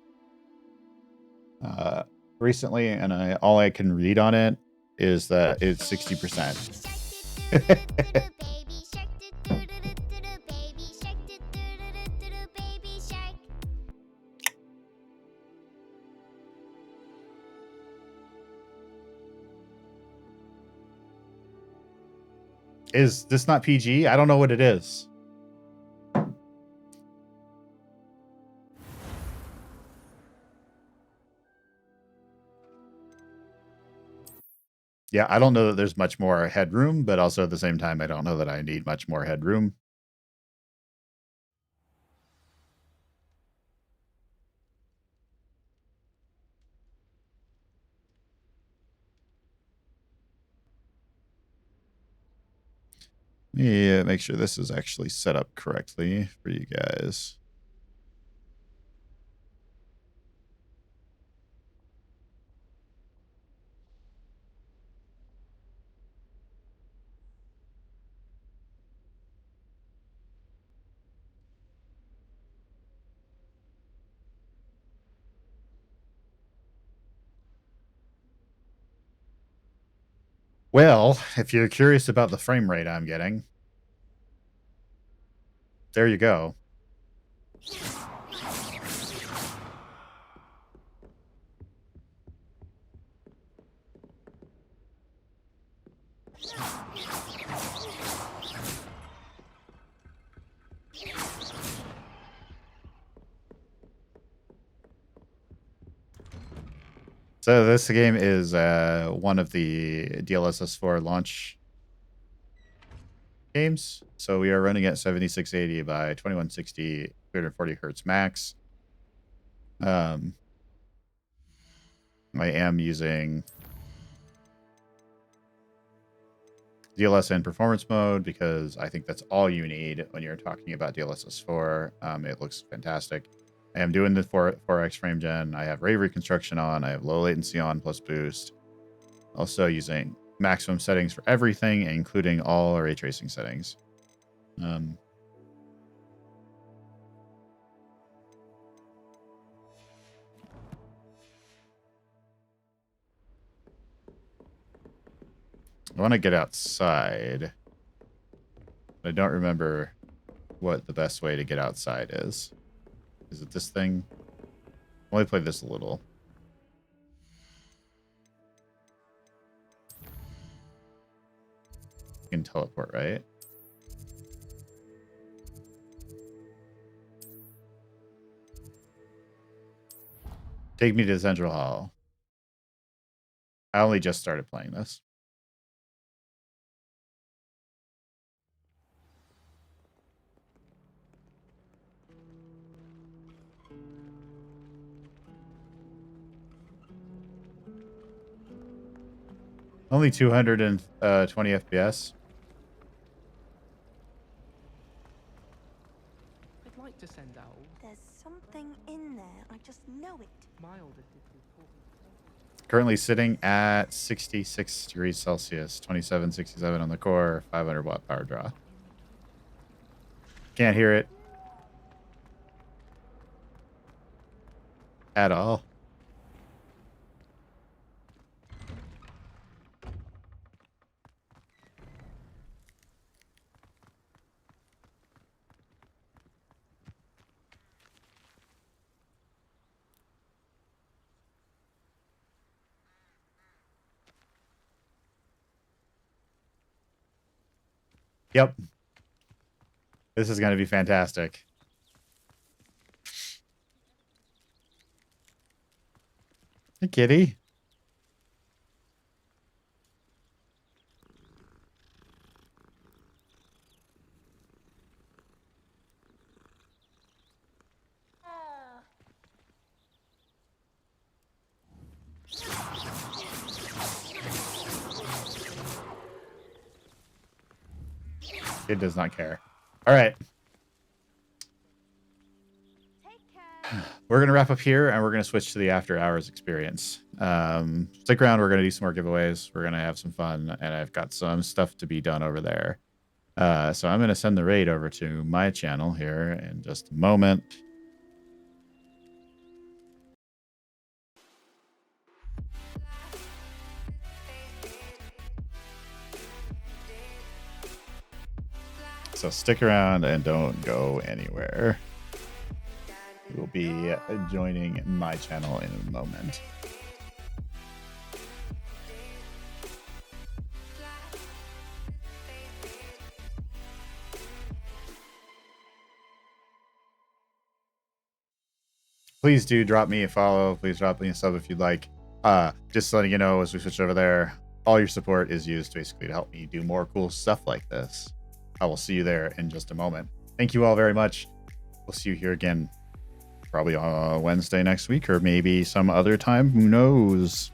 recently, and all I can read on it is that it's 60%. Is this not PG? I don't know what it is. Yeah, I don't know that there's much more headroom, but also at the same time, I don't know that I need much more headroom. Yeah, make sure this is actually set up correctly for you guys. Well, if you're curious about the frame rate I'm getting, there you go. So this game is one of the DLSS 4 launch games. So we are running at 7680 by 2160, 340 hertz max. I am using DLSS performance mode because I think that's all you need when you're talking about DLSS 4. It looks fantastic. I am doing the 4x frame gen. I have rave reconstruction on. I have low latency on plus boost. Also using maximum settings for everything, including all ray tracing settings. I want to get outside. I don't remember what the best way to get outside is. Is it this thing? I only played this a little. You can teleport, right? Take me to Central Hall. I only just started playing this. Only 220 FPS. I'd like to send out. There's something in there. I just know it. Mild. Currently sitting at 66 degrees Celsius, 2767 on the core, 500 watt power draw. Can't hear it at all. Yep. This is going to be fantastic. Hey, kitty. It does not care. All right. We're going to wrap up here, and we're going to switch to the after hours experience. Stick around. We're going to do some more giveaways. We're going to have some fun, and I've got some stuff to be done over there. So I'm going to send the raid over to my channel here in just a moment. So stick around and don't go anywhere. We will be joining my channel in a moment. Please do drop me a follow. Please drop me a sub if you'd like. Just letting you know, as we switch over there, all your support is used basically to help me do more cool stuff like this. I will see you there in just a moment. Thank you all very much. We'll see you here again probably on Wednesday next week, or maybe some other time. Who knows?